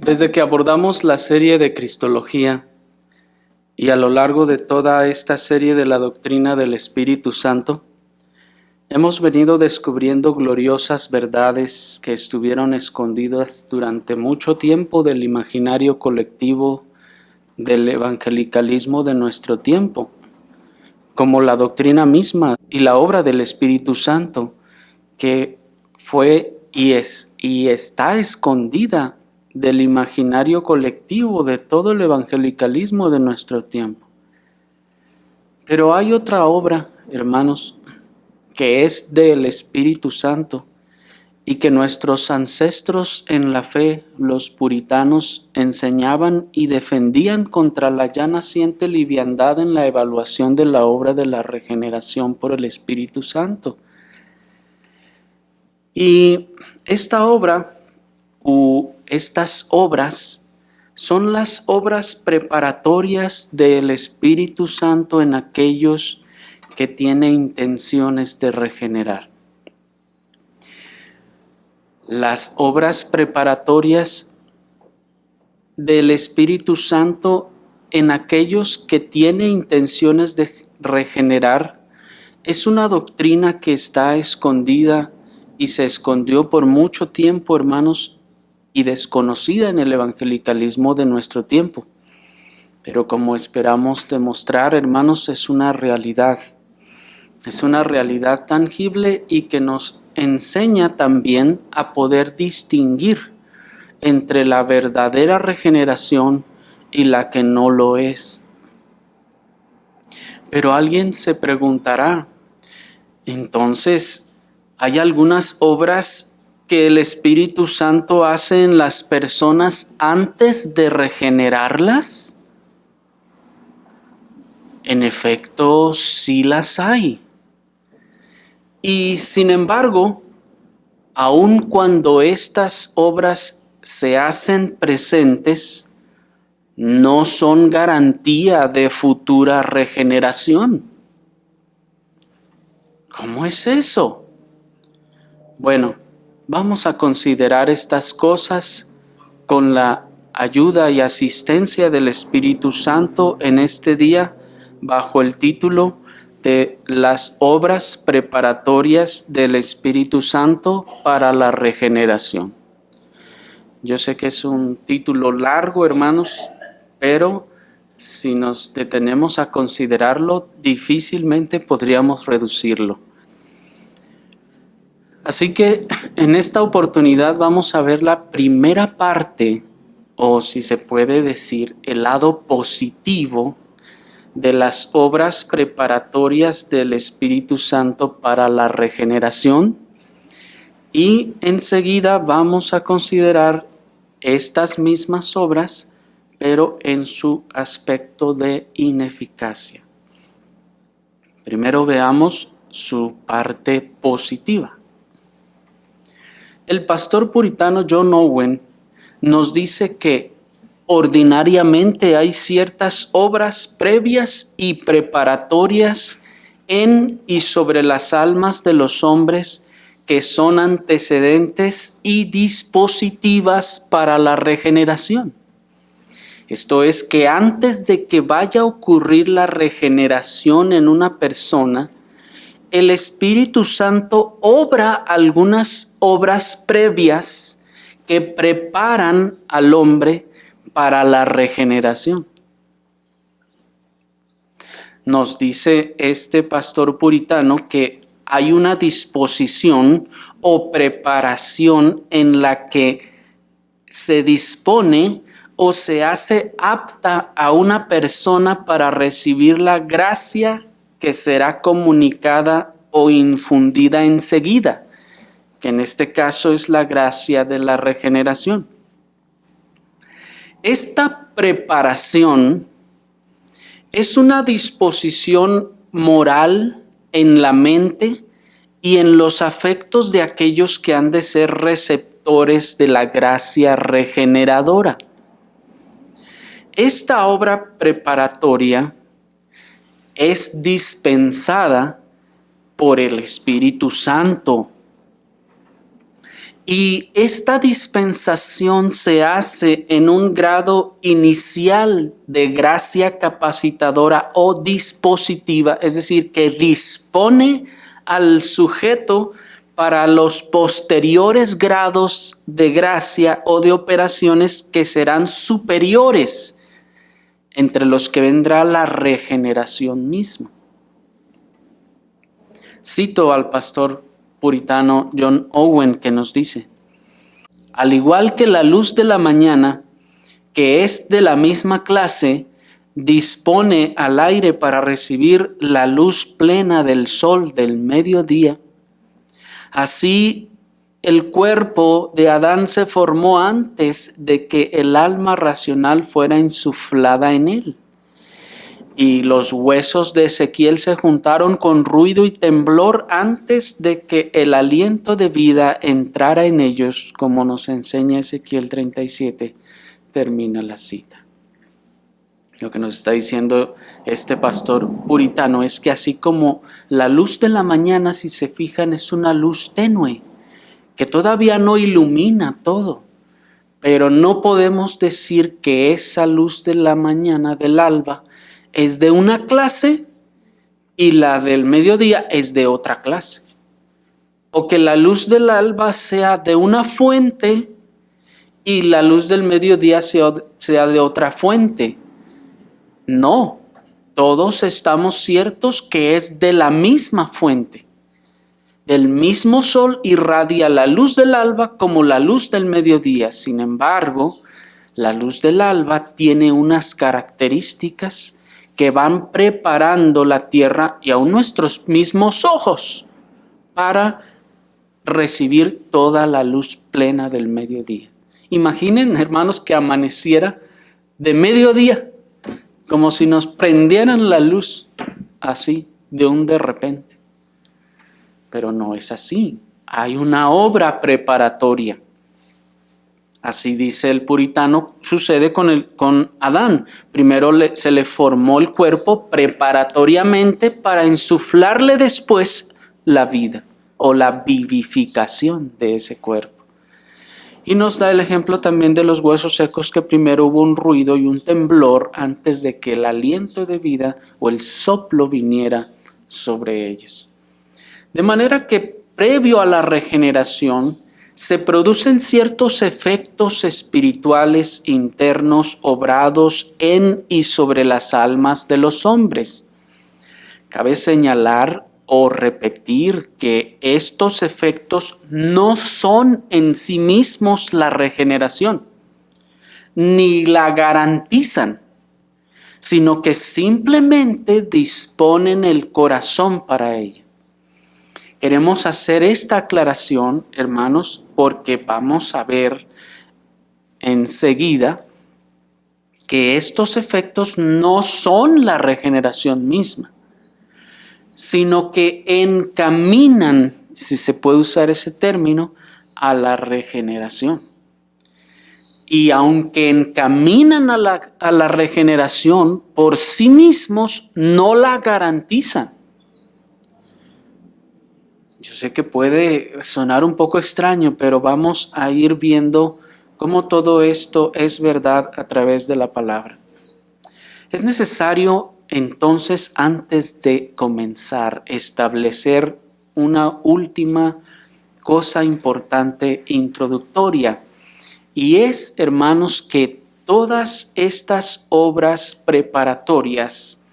Desde que abordamos la serie de Cristología y a lo largo de toda esta serie de la doctrina del Espíritu Santo, hemos venido descubriendo gloriosas verdades que estuvieron escondidas durante mucho tiempo del imaginario colectivo del evangelicalismo de nuestro tiempo, como la doctrina misma y la obra del Espíritu Santo, que fue y está escondida del imaginario colectivo de todo el evangelicalismo de nuestro tiempo. Pero hay otra obra, hermanos, que es del Espíritu Santo y que nuestros ancestros en la fe, los puritanos, enseñaban y defendían contra la ya naciente liviandad en la evaluación de la obra de la regeneración por el Espíritu Santo. Y esta obra estas obras son las obras preparatorias del Espíritu Santo en aquellos que tienen intenciones de regenerar. Las obras preparatorias del Espíritu Santo en aquellos que tienen intenciones de regenerar es una doctrina que está escondida y se escondió por mucho tiempo, hermanos, y desconocida en el evangelicalismo de nuestro tiempo. Pero como esperamos demostrar, hermanos, es una realidad tangible y que nos enseña también a poder distinguir entre la verdadera regeneración y la que no lo es. Pero alguien se preguntará, entonces, ¿hay algunas obras que el Espíritu Santo hace en las personas antes de regenerarlas? En efecto, sí las hay. Y sin embargo, aun cuando estas obras se hacen presentes, no son garantía de futura regeneración. ¿Cómo es eso? Bueno, vamos a considerar estas cosas con la ayuda y asistencia del Espíritu Santo en este día bajo el título de las obras preparatorias del Espíritu Santo para la regeneración. Yo sé que es un título largo, hermanos, pero si nos detenemos a considerarlo, difícilmente podríamos reducirlo. Así que en esta oportunidad vamos a ver la primera parte, o si se puede decir, el lado positivo de las obras preparatorias del Espíritu Santo para la regeneración. Y enseguida vamos a considerar estas mismas obras, pero en su aspecto de ineficacia. Primero veamos su parte positiva. El pastor puritano John Owen nos dice que ordinariamente hay ciertas obras previas y preparatorias en y sobre las almas de los hombres que son antecedentes y dispositivas para la regeneración. Esto es que antes de que vaya a ocurrir la regeneración en una persona, el Espíritu Santo obra algunas obras previas que preparan al hombre para la regeneración. Nos dice este pastor puritano que hay una disposición o preparación en la que se dispone o se hace apta a una persona para recibir la gracia que será comunicada o infundida enseguida, que en este caso es la gracia de la regeneración. Esta preparación es una disposición moral en la mente y en los afectos de aquellos que han de ser receptores de la gracia regeneradora. Esta obra preparatoria es dispensada por el Espíritu Santo Y esta dispensación se hace en un grado inicial de gracia capacitadora o dispositiva, es decir, que dispone al sujeto para los posteriores grados de gracia o de operaciones que serán superiores, entre los que vendrá la regeneración misma. Cito al pastor puritano John Owen, que nos dice: al igual que la luz de la mañana, que es de la misma clase, dispone al aire para recibir la luz plena del sol del mediodía, así el cuerpo de Adán se formó antes de que el alma racional fuera insuflada en él. Y los huesos de Ezequiel se juntaron con ruido y temblor antes de que el aliento de vida entrara en ellos, como nos enseña Ezequiel 37. Termina la cita. Lo que nos está diciendo este pastor puritano es que así como la luz de la mañana, si se fijan, es una luz tenue, que todavía no ilumina todo, pero no podemos decir que esa luz de la mañana, del alba, es de una clase y la del mediodía es de otra clase. O que la luz del alba sea de una fuente y la luz del mediodía sea de otra fuente. No, todos estamos ciertos que es de la misma fuente. Del mismo sol irradia la luz del alba como la luz del mediodía. Sin embargo, la luz del alba tiene unas características que van preparando la tierra y aún nuestros mismos ojos para recibir toda la luz plena del mediodía. Imaginen, hermanos, que amaneciera de mediodía, como si nos prendieran la luz así de un de repente. Pero no es así. Hay una obra preparatoria. Así dice el puritano, sucede con Adán. Primero se le formó el cuerpo preparatoriamente para insuflarle después la vida o la vivificación de ese cuerpo. Y nos da el ejemplo también de los huesos secos, que primero hubo un ruido y un temblor antes de que el aliento de vida o el soplo viniera sobre ellos. De manera que previo a la regeneración, se producen ciertos efectos espirituales internos obrados en y sobre las almas de los hombres. Cabe señalar o repetir que estos efectos no son en sí mismos la regeneración, ni la garantizan, sino que simplemente disponen el corazón para ella. Queremos hacer esta aclaración, hermanos, porque vamos a ver enseguida que estos efectos no son la regeneración misma, sino que encaminan, si se puede usar ese término, a la regeneración. Y aunque encaminan a la regeneración, por sí mismos no la garantizan. Yo sé que puede sonar un poco extraño, pero vamos a ir viendo cómo todo esto es verdad a través de la palabra. Es necesario entonces, antes de comenzar, establecer una última cosa importante introductoria. Y es, hermanos, que todas estas obras preparatorias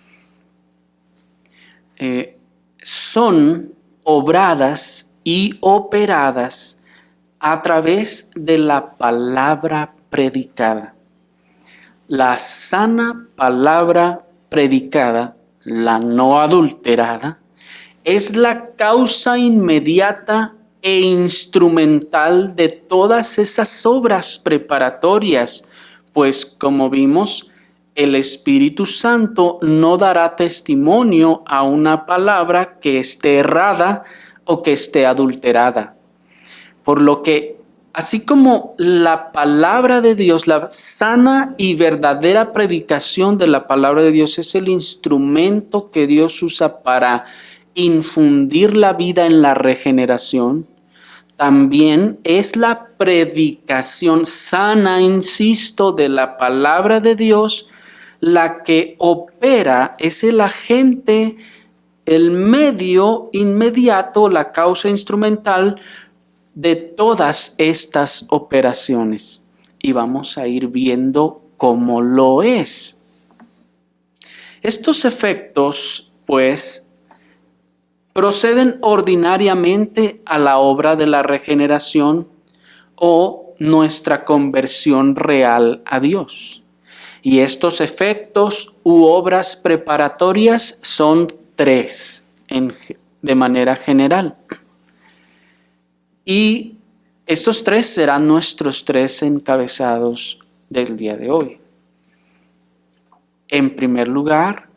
son obradas y operadas a través de la palabra predicada. La sana palabra predicada, la no adulterada, es la causa inmediata e instrumental de todas esas obras preparatorias, pues como vimos, el Espíritu Santo no dará testimonio a una palabra que esté errada o que esté adulterada. Por lo que, así como la palabra de Dios, la sana y verdadera predicación de la palabra de Dios es el instrumento que Dios usa para infundir la vida en la regeneración, también es la predicación sana, insisto, de la palabra de Dios, la que opera, es el agente, el medio inmediato, la causa instrumental de todas estas operaciones. Y vamos a ir viendo cómo lo es. Estos efectos, pues, proceden ordinariamente a la obra de la regeneración o nuestra conversión real a Dios. Y estos efectos u obras preparatorias son tres de manera general. Y estos tres serán nuestros tres encabezados del día de hoy. En primer lugar,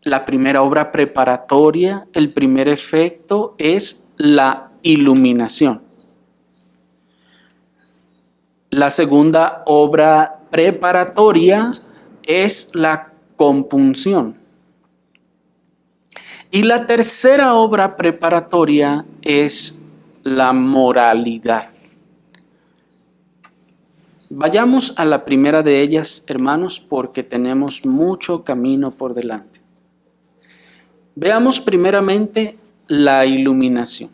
la primera obra preparatoria, el primer efecto es la iluminación. La segunda obra preparatoria es la compunción. Y la tercera obra preparatoria es la moralidad. Vayamos a la primera de ellas, hermanos, porque tenemos mucho camino por delante. Veamos primeramente la iluminación.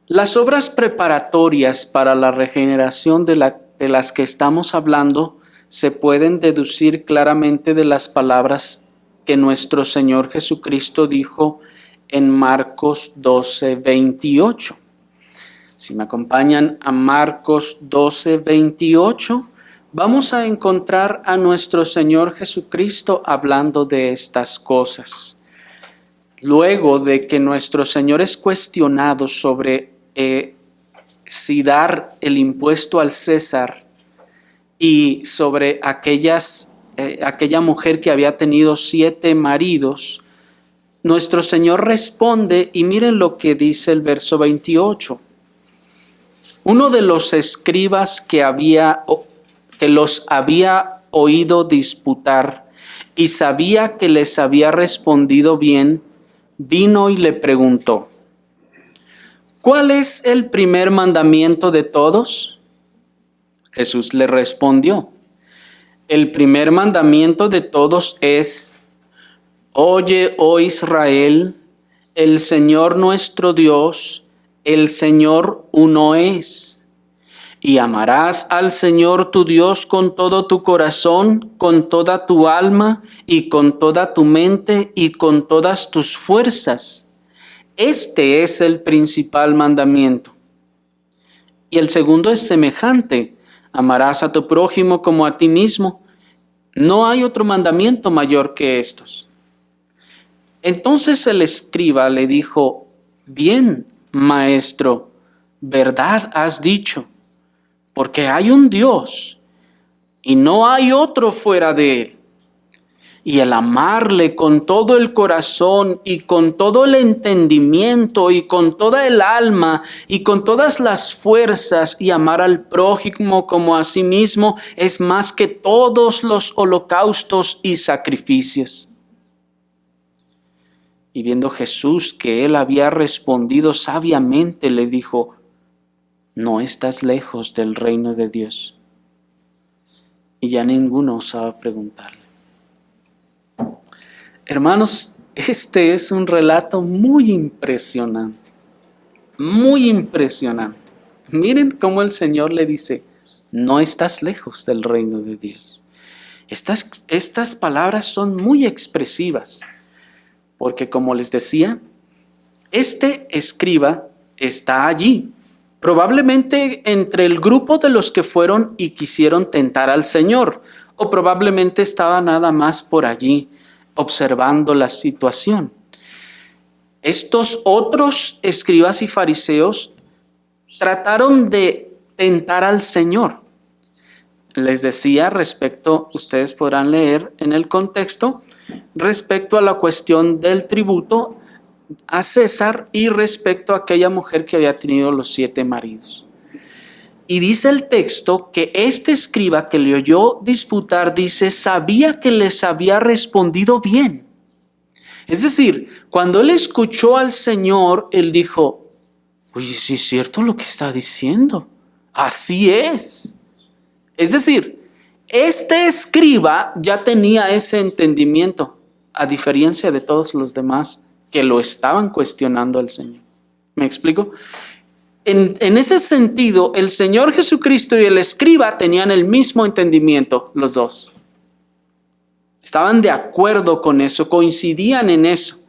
Las obras preparatorias para la regeneración de las que estamos hablando se pueden deducir claramente de las palabras que nuestro Señor Jesucristo dijo en Marcos 12:28. Si me acompañan a Marcos 12:28, vamos a encontrar a nuestro Señor Jesucristo hablando de estas cosas. Luego de que nuestro Señor es cuestionado sobre si dar el impuesto al César y sobre aquella mujer que había tenido 7 maridos, nuestro Señor responde, y miren lo que dice el verso 28. Uno de los escribas que los había oído disputar y sabía que les había respondido bien, vino y le preguntó: ¿cuál es el primer mandamiento de todos? Jesús le respondió: el primer mandamiento de todos es: oye, oh Israel, el Señor nuestro Dios, el Señor uno es. Y amarás al Señor tu Dios con todo tu corazón, con toda tu alma y con toda tu mente y con todas tus fuerzas. Este es el principal mandamiento. Y el segundo es semejante: amarás a tu prójimo como a ti mismo. No hay otro mandamiento mayor que estos. Entonces el escriba le dijo: bien, maestro, verdad has dicho, porque hay un Dios y no hay otro fuera de él. Y el amarle con todo el corazón y con todo el entendimiento y con toda el alma y con todas las fuerzas, y amar al prójimo como a sí mismo, es más que todos los holocaustos y sacrificios. Y viendo Jesús que él había respondido sabiamente, le dijo: no estás lejos del reino de Dios. Y ya ninguno osaba preguntarle. Hermanos, este es un relato muy impresionante, muy impresionante. Miren cómo el Señor le dice: no estás lejos del reino de Dios. Estas palabras son muy expresivas, porque como les decía, este escriba está allí, probablemente entre el grupo de los que fueron y quisieron tentar al Señor, o probablemente estaba nada más por allí observando la situación. Estos otros escribas y fariseos trataron de tentar al Señor. Les decía respecto, ustedes podrán leer en el contexto, respecto a la cuestión del tributo a César y respecto a aquella mujer que había tenido los 7 maridos. Y dice el texto que este escriba que le oyó disputar, dice, sabía que les había respondido bien. Es decir, cuando él escuchó al Señor, él dijo, oye, sí es cierto lo que está diciendo. Así es. Es decir, este escriba ya tenía ese entendimiento, a diferencia de todos los demás que lo estaban cuestionando al Señor. ¿Me explico? En ese sentido, el Señor Jesucristo y el escriba tenían el mismo entendimiento, los dos. Estaban de acuerdo con eso, coincidían en eso.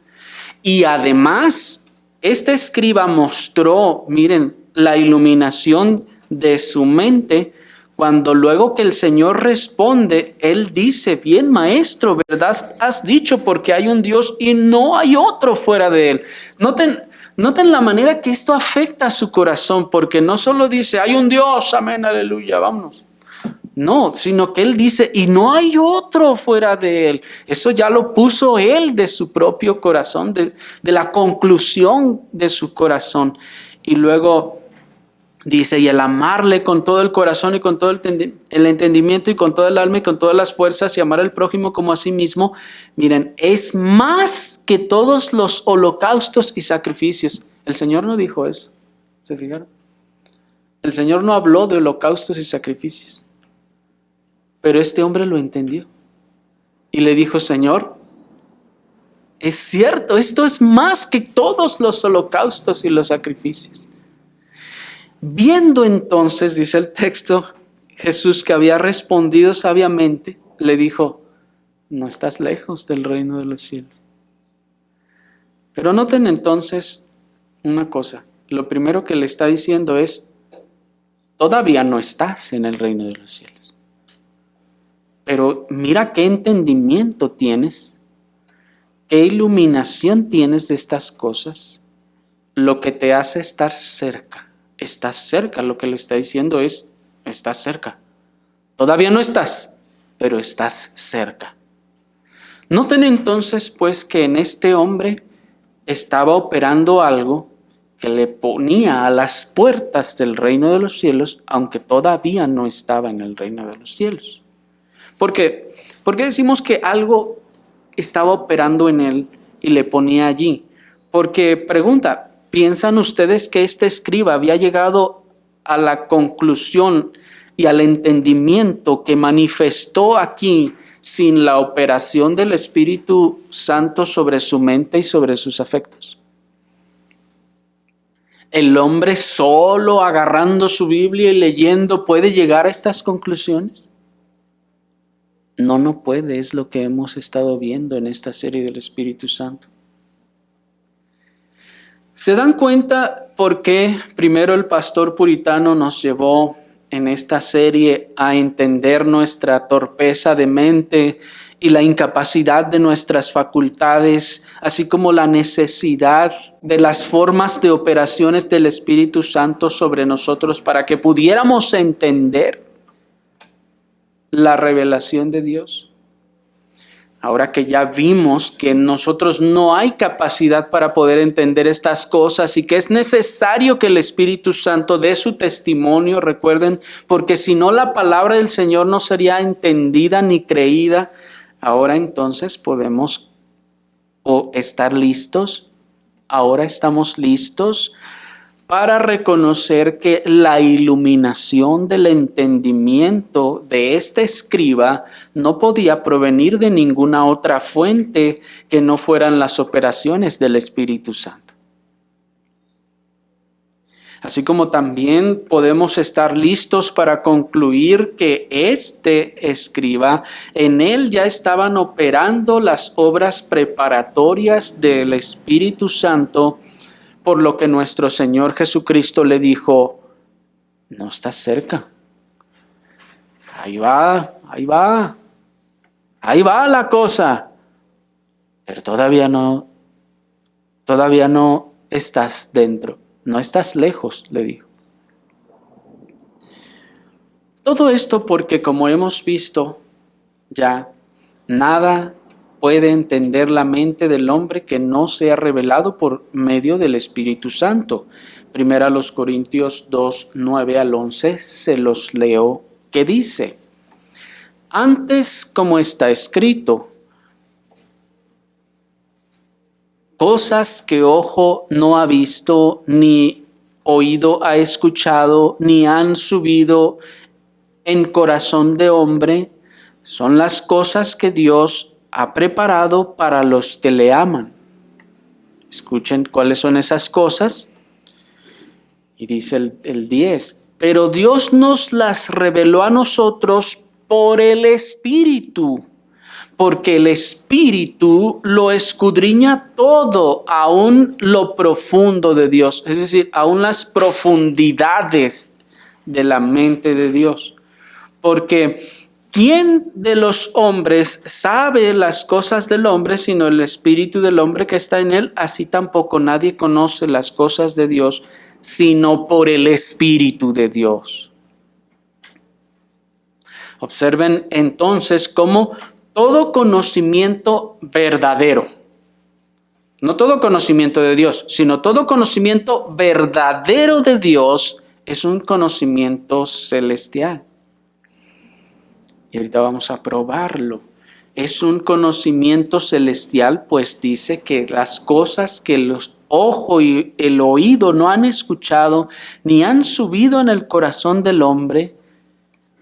Y además, este escriba mostró, miren, la iluminación de su mente, cuando luego que el Señor responde, Él dice, bien maestro, ¿verdad has dicho? Porque hay un Dios y no hay otro fuera de Él. Noten la manera que esto afecta a su corazón, porque no solo dice, hay un Dios, amén, aleluya, vámonos. No, sino que Él dice, y no hay otro fuera de Él. Eso ya lo puso Él de su propio corazón, de la conclusión de su corazón. Y luego dice, y el amarle con todo el corazón y con todo el entendimiento y con todo el alma y con todas las fuerzas y amar al prójimo como a sí mismo, miren, es más que todos los holocaustos y sacrificios. El Señor no dijo eso, ¿se fijaron? El Señor no habló de holocaustos y sacrificios. Pero este hombre lo entendió y le dijo, Señor, es cierto, esto es más que todos los holocaustos y los sacrificios. Viendo entonces, dice el texto, Jesús que había respondido sabiamente, le dijo, no estás lejos del reino de los cielos. Pero noten entonces una cosa, lo primero que le está diciendo es, todavía no estás en el reino de los cielos. Pero mira qué entendimiento tienes, qué iluminación tienes de estas cosas, lo que te hace estar cerca. Estás cerca, lo que le está diciendo es, estás cerca. Todavía no estás, pero estás cerca. Noten entonces pues que en este hombre estaba operando algo que le ponía a las puertas del reino de los cielos, aunque todavía no estaba en el reino de los cielos. ¿Por qué? Porque decimos que algo estaba operando en él y le ponía allí. Porque pregunta, ¿piensan ustedes que este escriba había llegado a la conclusión y al entendimiento que manifestó aquí sin la operación del Espíritu Santo sobre su mente y sobre sus afectos? ¿El hombre solo agarrando su Biblia y leyendo puede llegar a estas conclusiones? No puede, es lo que hemos estado viendo en esta serie del Espíritu Santo. ¿Se dan cuenta por qué primero el pastor puritano nos llevó en esta serie a entender nuestra torpeza de mente y la incapacidad de nuestras facultades, así como la necesidad de las formas de operaciones del Espíritu Santo sobre nosotros para que pudiéramos entender la revelación de Dios? Ahora que ya vimos que en nosotros no hay capacidad para poder entender estas cosas y que es necesario que el Espíritu Santo dé su testimonio, recuerden, porque si no la palabra del Señor no sería entendida ni creída. Ahora entonces podemos estar listos, ahora estamos listos para reconocer que la iluminación del entendimiento de este escriba no podía provenir de ninguna otra fuente que no fueran las operaciones del Espíritu Santo. Así como también podemos estar listos para concluir que este escriba, en él ya estaban operando las obras preparatorias del Espíritu Santo, por lo que nuestro Señor Jesucristo le dijo, no estás cerca. Ahí va la cosa. Pero todavía no estás dentro. No estás lejos, le dijo. Todo esto porque, como hemos visto ya, nada puede entender la mente del hombre que no sea revelado por medio del Espíritu Santo. Primera a los Corintios 2, 9 al 11, se los leo, que dice, antes como está escrito, cosas que ojo no ha visto, ni oído ha escuchado, ni han subido en corazón de hombre, son las cosas que Dios ha preparado para los que le aman. Escuchen cuáles son esas cosas. Y dice el 10, pero Dios nos las reveló a nosotros por el Espíritu, porque el Espíritu lo escudriña todo, aún lo profundo de Dios, es decir, aún las profundidades de la mente de Dios. Porque ¿quién de los hombres sabe las cosas del hombre sino el Espíritu del hombre que está en él? Así tampoco nadie conoce las cosas de Dios sino por el Espíritu de Dios. Observen entonces cómo todo conocimiento verdadero, no todo conocimiento de Dios, sino todo conocimiento verdadero de Dios es un conocimiento celestial. Y ahorita vamos a probarlo. Es un conocimiento celestial, pues dice que las cosas que los ojos y el oído no han escuchado, ni han subido en el corazón del hombre,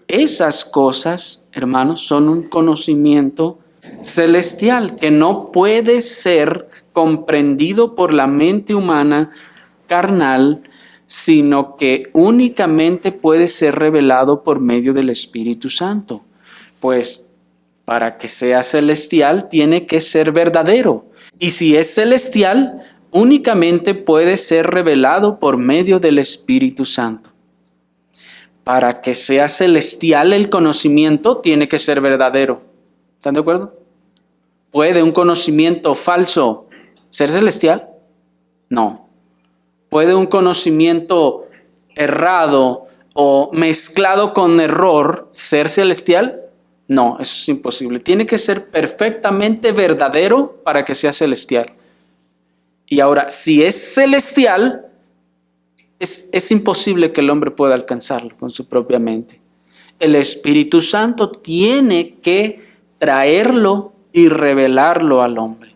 esas cosas, hermanos, son un conocimiento celestial que no puede ser comprendido por la mente humana carnal, sino que únicamente puede ser revelado por medio del Espíritu Santo. Pues para que sea celestial tiene que ser verdadero. Y si es celestial, únicamente puede ser revelado por medio del Espíritu Santo. Para que sea celestial el conocimiento, tiene que ser verdadero. ¿Están de acuerdo? ¿Puede un conocimiento falso ser celestial? No. ¿Puede un conocimiento errado o mezclado con error ser celestial? No, eso es imposible. Tiene que ser perfectamente verdadero para que sea celestial. Y ahora, si es celestial, es imposible que el hombre pueda alcanzarlo con su propia mente. El Espíritu Santo tiene que traerlo y revelarlo al hombre.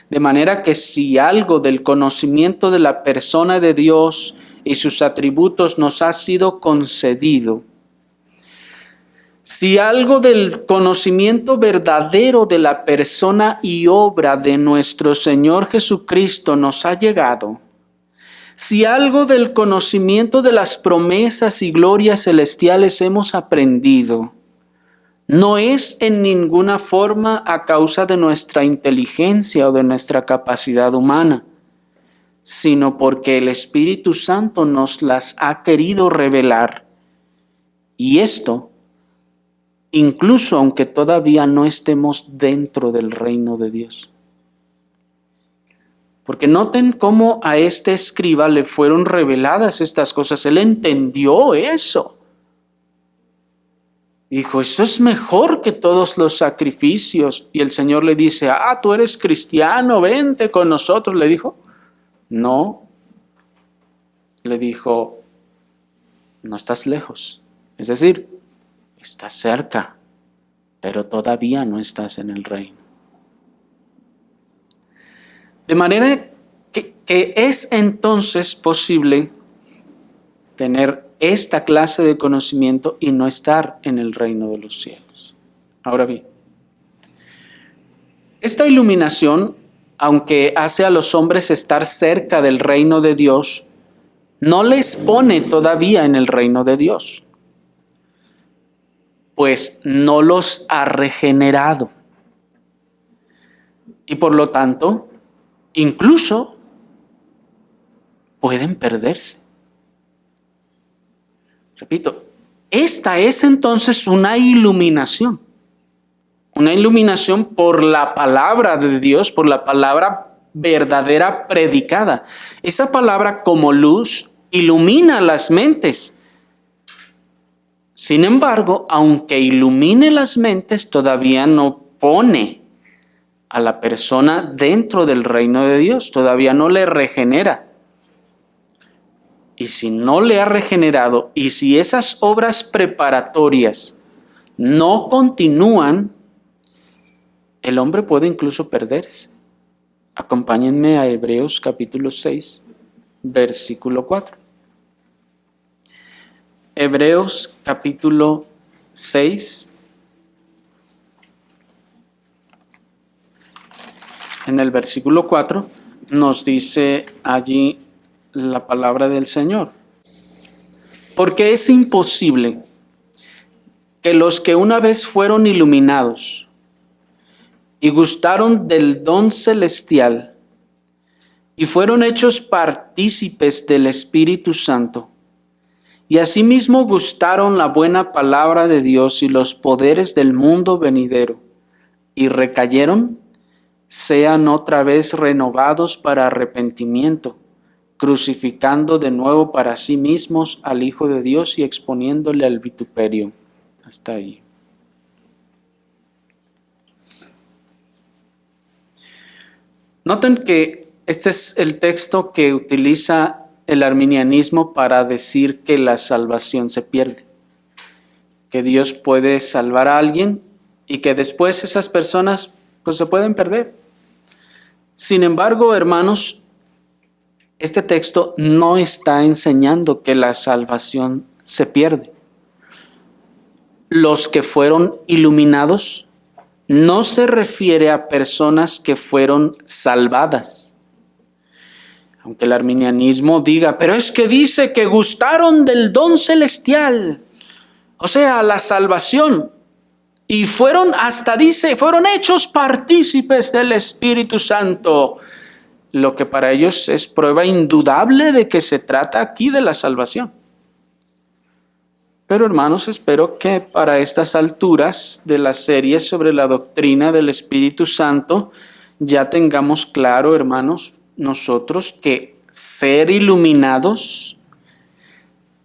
De manera que si algo del conocimiento de la persona de Dios y sus atributos nos ha sido concedido, si algo del conocimiento verdadero de la persona y obra de nuestro Señor Jesucristo nos ha llegado, si algo del conocimiento de las promesas y glorias celestiales hemos aprendido, no es en ninguna forma a causa de nuestra inteligencia o de nuestra capacidad humana, sino porque el Espíritu Santo nos las ha querido revelar. Y esto, incluso aunque todavía no estemos dentro del reino de Dios. Porque noten cómo a este escriba le fueron reveladas estas cosas. Él entendió eso. Dijo, esto es mejor que todos los sacrificios. Y el Señor le dice, tú eres cristiano, vente con nosotros. Le dijo, no. Le dijo, no estás lejos. Es decir, estás cerca, pero todavía no estás en el reino. De manera que es entonces posible tener esta clase de conocimiento y no estar en el reino de los cielos. Ahora bien, esta iluminación, aunque hace a los hombres estar cerca del reino de Dios, no les pone todavía en el reino de Dios, pues no los ha regenerado. Y por lo tanto, incluso pueden perderse. Repito, esta es entonces una iluminación por la palabra de Dios, por la palabra verdadera predicada. Esa palabra como luz ilumina las mentes. Sin embargo, aunque ilumine las mentes, todavía no pone a la persona dentro del reino de Dios, todavía no le regenera. Y si no le ha regenerado, y si esas obras preparatorias no continúan, el hombre puede incluso perderse. Acompáñenme a Hebreos capítulo 6, versículo 4. Hebreos capítulo 6, en el versículo 4, nos dice allí la palabra del Señor. Porque es imposible que los que una vez fueron iluminados y gustaron del don celestial y fueron hechos partícipes del Espíritu Santo, y asimismo gustaron la buena palabra de Dios y los poderes del mundo venidero, y recayeron, sean otra vez renovados para arrepentimiento, crucificando de nuevo para sí mismos al Hijo de Dios y exponiéndole al vituperio. Hasta ahí. Noten que este es el texto que utiliza el arminianismo para decir que la salvación se pierde, que Dios puede salvar a alguien y que después esas personas pues se pueden perder. Sin embargo, hermanos, este texto no está enseñando que la salvación se pierde. Los que fueron iluminados no se refiere a personas que fueron salvadas. Aunque el arminianismo diga, pero es que dice que gustaron del don celestial, o sea, la salvación, y fueron, hasta dice, fueron hechos partícipes del Espíritu Santo, lo que para ellos es prueba indudable de que se trata aquí de la salvación. Pero hermanos, espero que para estas alturas de la serie sobre la doctrina del Espíritu Santo ya tengamos claro, hermanos, nosotros que ser iluminados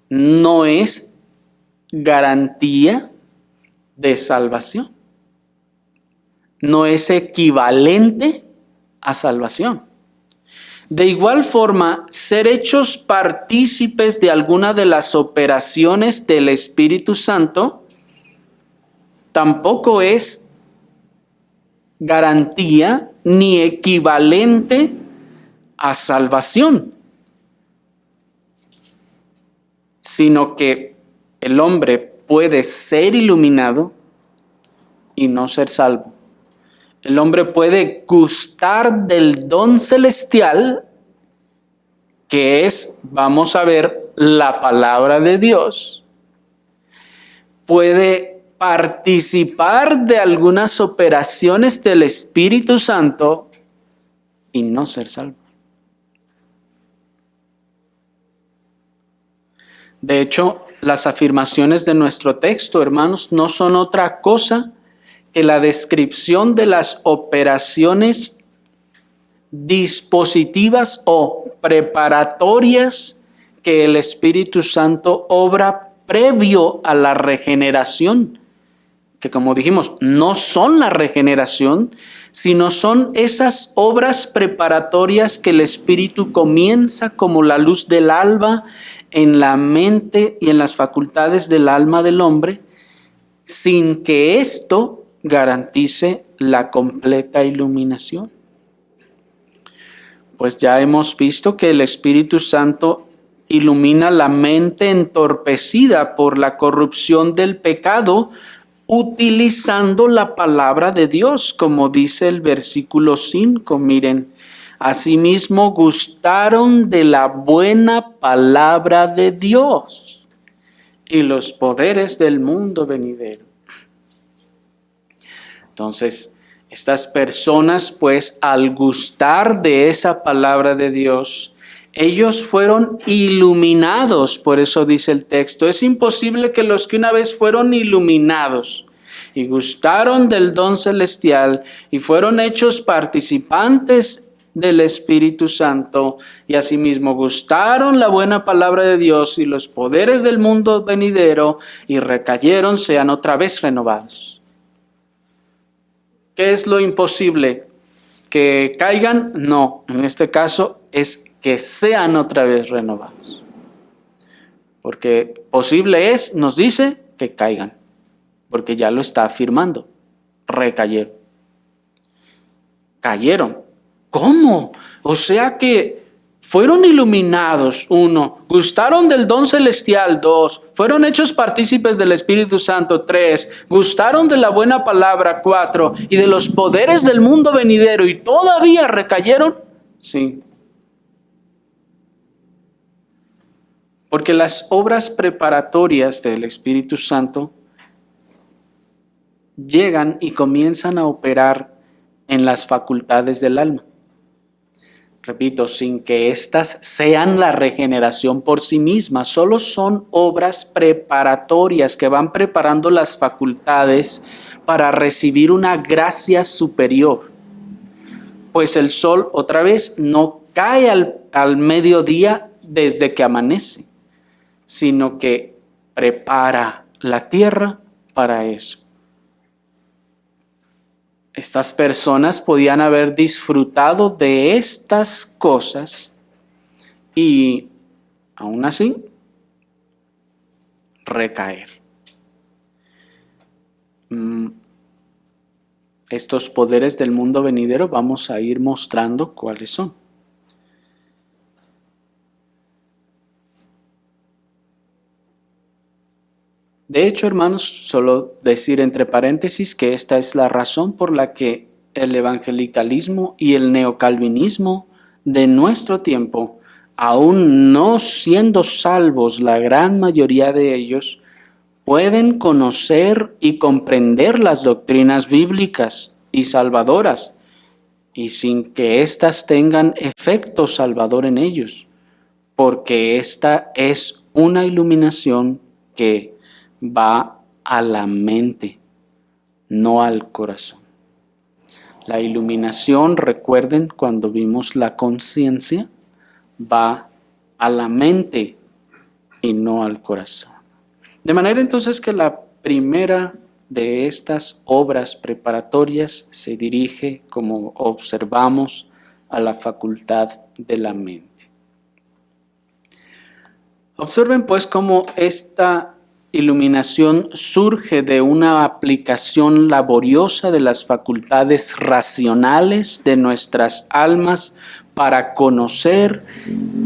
no es garantía de salvación, no es equivalente a salvación. De igual forma, ser hechos partícipes de alguna de las operaciones del Espíritu Santo tampoco es garantía ni equivalente a salvación, sino que el hombre puede ser iluminado y no ser salvo. El hombre puede gustar del don celestial, que es, vamos a ver, la palabra de Dios. Puede participar de algunas operaciones del Espíritu Santo y no ser salvo. De hecho, las afirmaciones de nuestro texto, hermanos, no son otra cosa que la descripción de las operaciones dispositivas o preparatorias que el Espíritu Santo obra previo a la regeneración, que como dijimos, no son la regeneración, sino son esas obras preparatorias que el Espíritu comienza como la luz del alba en la mente y en las facultades del alma del hombre, sin que esto garantice la completa iluminación. Pues ya hemos visto que el Espíritu Santo ilumina la mente entorpecida por la corrupción del pecado, utilizando la palabra de Dios, como dice el versículo 5. Miren, asimismo gustaron de la buena palabra de Dios y los poderes del mundo venidero. Entonces, estas personas, pues, al gustar de esa palabra de Dios, ellos fueron iluminados. Por eso dice el texto, es imposible que los que una vez fueron iluminados y gustaron del don celestial y fueron hechos participantes del Espíritu Santo y asimismo gustaron la buena palabra de Dios y los poderes del mundo venidero y recayeron, sean otra vez renovados. ¿Qué es lo imposible? ¿Que caigan? No, en este caso es que sean otra vez renovados. Porque posible es, nos dice, que caigan, porque ya lo está afirmando, recayeron. Cayeron, ¿Cómo? O sea que fueron iluminados, 1, gustaron del don celestial, 2, fueron hechos partícipes del Espíritu Santo, 3, gustaron de la buena palabra, 4, y de los poderes del mundo venidero, y todavía recayeron. Sí. Porque las obras preparatorias del Espíritu Santo llegan y comienzan a operar en las facultades del alma. Repito, sin que éstas sean la regeneración por sí mismas, solo son obras preparatorias que van preparando las facultades para recibir una gracia superior. Pues el sol, otra vez, no cae al mediodía desde que amanece, sino que prepara la tierra para eso. Estas personas podían haber disfrutado de estas cosas y aún así recaer. Estos poderes del mundo venidero vamos a ir mostrando cuáles son. De hecho, hermanos, solo decir entre paréntesis que esta es la razón por la que el evangelicalismo y el neocalvinismo de nuestro tiempo, aún no siendo salvos la gran mayoría de ellos, pueden conocer y comprender las doctrinas bíblicas y salvadoras, y sin que éstas tengan efecto salvador en ellos, porque esta es una iluminación que va a la mente, no al corazón. La iluminación, recuerden cuando vimos la conciencia, va a la mente y no al corazón. De manera entonces que la primera de estas obras preparatorias se dirige, como observamos, a la facultad de la mente. Observen pues cómo esta iluminación surge de una aplicación laboriosa de las facultades racionales de nuestras almas para conocer,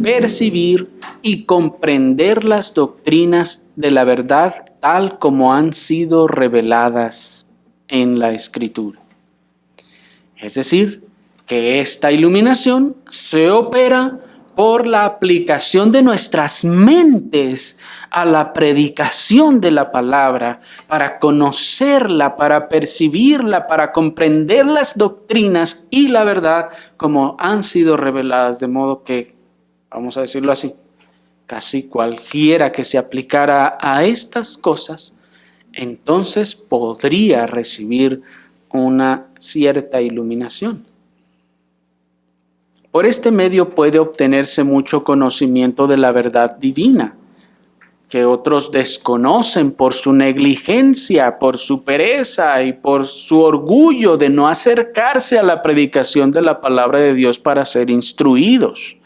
percibir y comprender las doctrinas de la verdad tal como han sido reveladas en la Escritura. Es decir, que esta iluminación se opera por la aplicación de nuestras mentes a la predicación de la palabra, para conocerla, para percibirla, para comprender las doctrinas y la verdad como han sido reveladas, de modo que, vamos a decirlo así, casi cualquiera que se aplicara a estas cosas, entonces podría recibir una cierta iluminación. Por este medio puede obtenerse mucho conocimiento de la verdad divina, que otros desconocen por su negligencia, por su pereza y por su orgullo de no acercarse a la predicación de la palabra de Dios para ser instruidos.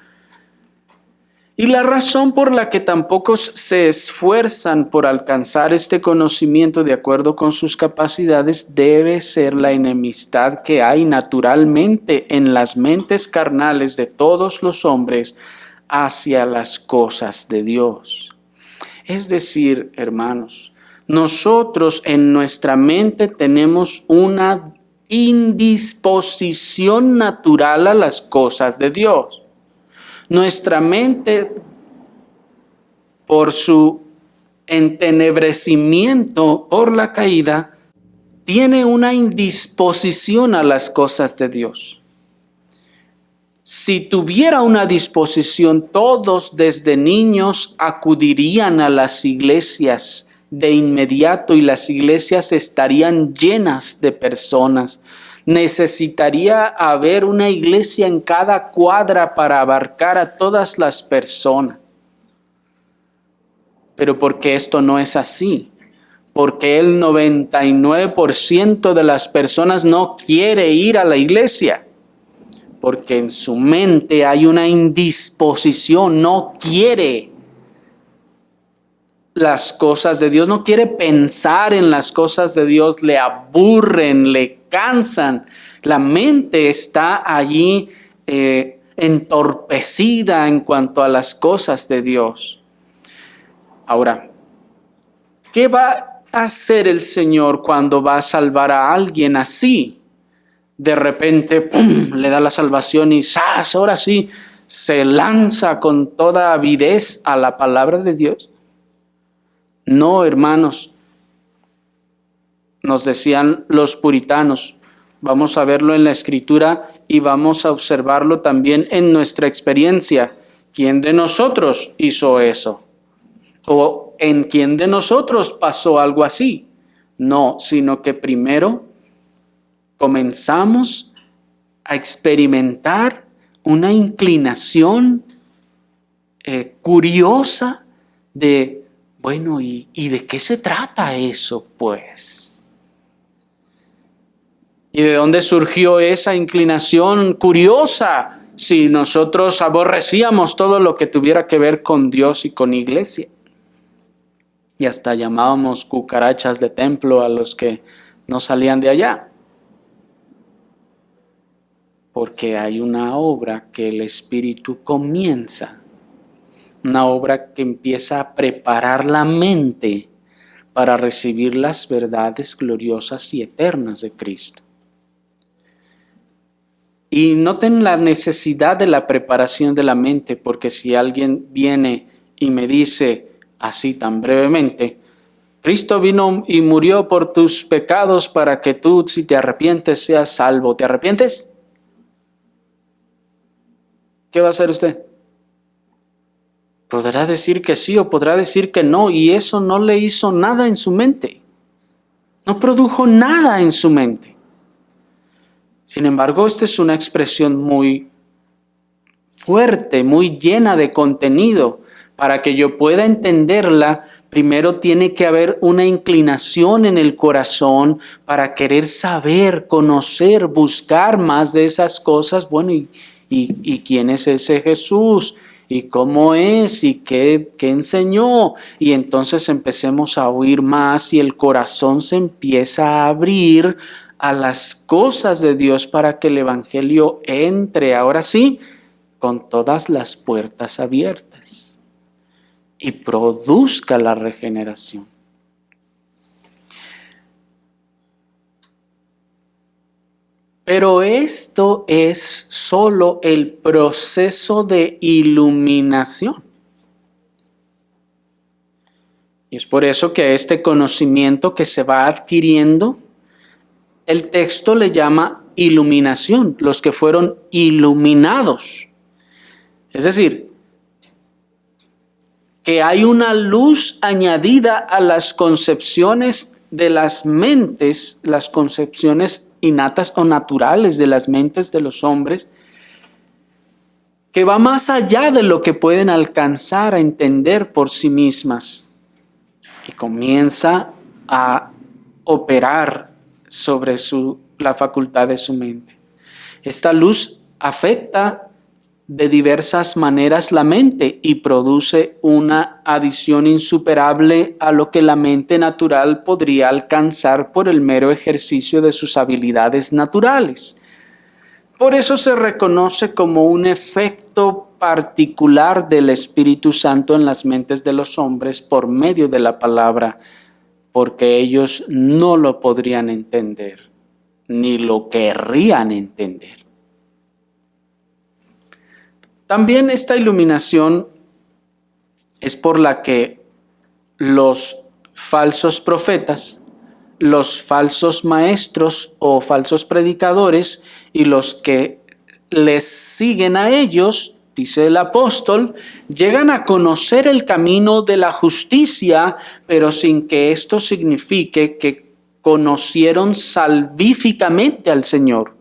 Y la razón por la que tampoco se esfuerzan por alcanzar este conocimiento de acuerdo con sus capacidades debe ser la enemistad que hay naturalmente en las mentes carnales de todos los hombres hacia las cosas de Dios. Es decir, hermanos, nosotros en nuestra mente tenemos una indisposición natural a las cosas de Dios. Nuestra mente, por su entenebrecimiento por la caída, tiene una indisposición a las cosas de Dios. Si tuviera una disposición, todos desde niños acudirían a las iglesias de inmediato y las iglesias estarían llenas de personas. Necesitaría haber una iglesia en cada cuadra para abarcar a todas las personas. Pero porque esto no es así, porque el 99% de las personas no quiere ir a la iglesia, porque en su mente hay una indisposición, no quiere las cosas de Dios, no quiere pensar en las cosas de Dios, le aburren, le cansan. La mente está allí entorpecida en cuanto a las cosas de Dios. Ahora, ¿qué va a hacer el Señor cuando va a salvar a alguien así? De repente, ¡pum!, le da la salvación y ¡zas!, ahora sí, se lanza con toda avidez a la palabra de Dios. No, hermanos, nos decían los puritanos, vamos a verlo en la Escritura y vamos a observarlo también en nuestra experiencia. ¿Quién de nosotros hizo eso? ¿O en quién de nosotros pasó algo así? No, sino que primero comenzamos a experimentar una inclinación curiosa de, bueno, ¿y de qué se trata eso, pues? ¿Y de dónde surgió esa inclinación curiosa si nosotros aborrecíamos todo lo que tuviera que ver con Dios y con iglesia? Y hasta llamábamos cucarachas de templo a los que no salían de allá. Porque hay una obra que el Espíritu comienza, una obra que empieza a preparar la mente para recibir las verdades gloriosas y eternas de Cristo. Y noten la necesidad de la preparación de la mente, porque si alguien viene y me dice así tan brevemente, Cristo vino y murió por tus pecados para que tú, si te arrepientes, seas salvo. ¿Te arrepientes? ¿Qué va a hacer usted? Podrá decir que sí o podrá decir que no, y eso no le hizo nada en su mente. No produjo nada en su mente. Sin embargo, esta es una expresión muy fuerte, muy llena de contenido. Para que yo pueda entenderla, primero tiene que haber una inclinación en el corazón para querer saber, conocer, buscar más de esas cosas. Bueno, ¿y quién es ese Jesús? ¿Y cómo es? ¿Y qué enseñó? Y entonces empecemos a oír más y el corazón se empieza a abrir a las cosas de Dios para que el Evangelio entre, ahora sí, con todas las puertas abiertas y produzca la regeneración. Pero esto es solo el proceso de iluminación. Y es por eso que a este conocimiento que se va adquiriendo, el texto le llama iluminación, los que fueron iluminados. Es decir, que hay una luz añadida a las concepciones de las mentes, las concepciones innatas o naturales de las mentes de los hombres, que va más allá de lo que pueden alcanzar a entender por sí mismas y comienza a operar sobre la facultad de su mente. Esta luz afecta de diversas maneras la mente y produce una adición insuperable a lo que la mente natural podría alcanzar por el mero ejercicio de sus habilidades naturales. Por eso se reconoce como un efecto particular del Espíritu Santo en las mentes de los hombres por medio de la palabra, porque ellos no lo podrían entender, ni lo querrían entender. También esta iluminación es por la que los falsos profetas, los falsos maestros o falsos predicadores y los que les siguen a ellos, dice el apóstol, llegan a conocer el camino de la justicia, pero sin que esto signifique que conocieron salvíficamente al Señor.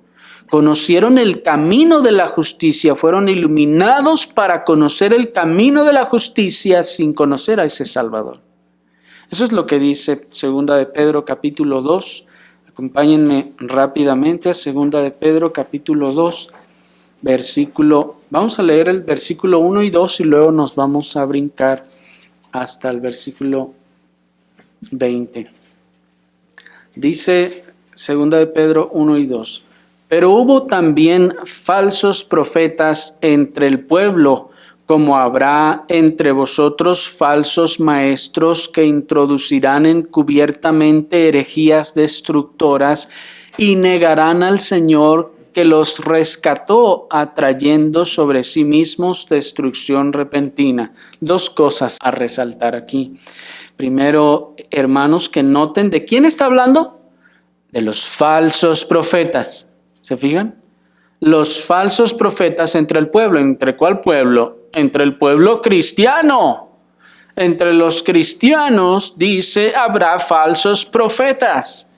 Conocieron el camino de la justicia, fueron iluminados para conocer el camino de la justicia sin conocer a ese Salvador. Eso es lo que dice 2 de Pedro capítulo 2. Acompáñenme rápidamente a 2 de Pedro capítulo 2, vamos a leer el versículo 1 y 2 y luego nos vamos a brincar hasta el versículo 20. Dice 2 de Pedro 1 y 2. Pero hubo también falsos profetas entre el pueblo, como habrá entre vosotros falsos maestros que introducirán encubiertamente herejías destructoras y negarán al Señor que los rescató, atrayendo sobre sí mismos destrucción repentina. Dos cosas a resaltar aquí. Primero, hermanos, que noten de quién está hablando. De los falsos profetas. ¿Se fijan? Los falsos profetas entre el pueblo. ¿Entre cuál pueblo? Entre el pueblo cristiano. Entre los cristianos, dice, habrá falsos profetas.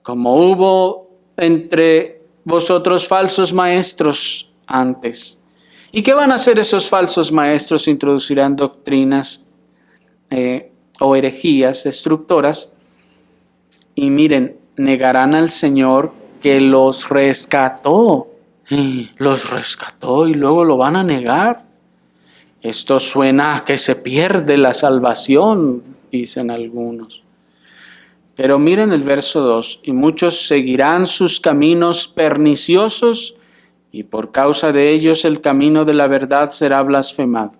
Como hubo entre vosotros falsos maestros antes. ¿Y qué van a hacer esos falsos maestros? Introducirán doctrinas o herejías destructoras. Y miren, negarán al Señor que los rescató. Los rescató y luego lo van a negar. Esto suena a que se pierde la salvación, dicen algunos. Pero miren el verso 2, y muchos seguirán sus caminos perniciosos, y por causa de ellos el camino de la verdad será blasfemado.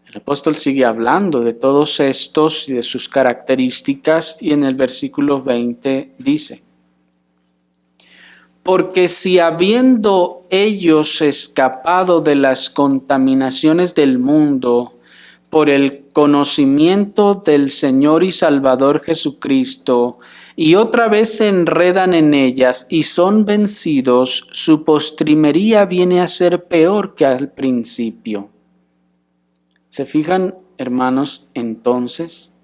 El apóstol sigue hablando de todos estos y de sus características, y en el versículo 20 dice: porque si habiendo ellos escapado de las contaminaciones del mundo por el conocimiento del Señor y Salvador Jesucristo, y otra vez se enredan en ellas y son vencidos, su postrimería viene a ser peor que al principio. ¿Se fijan, hermanos, entonces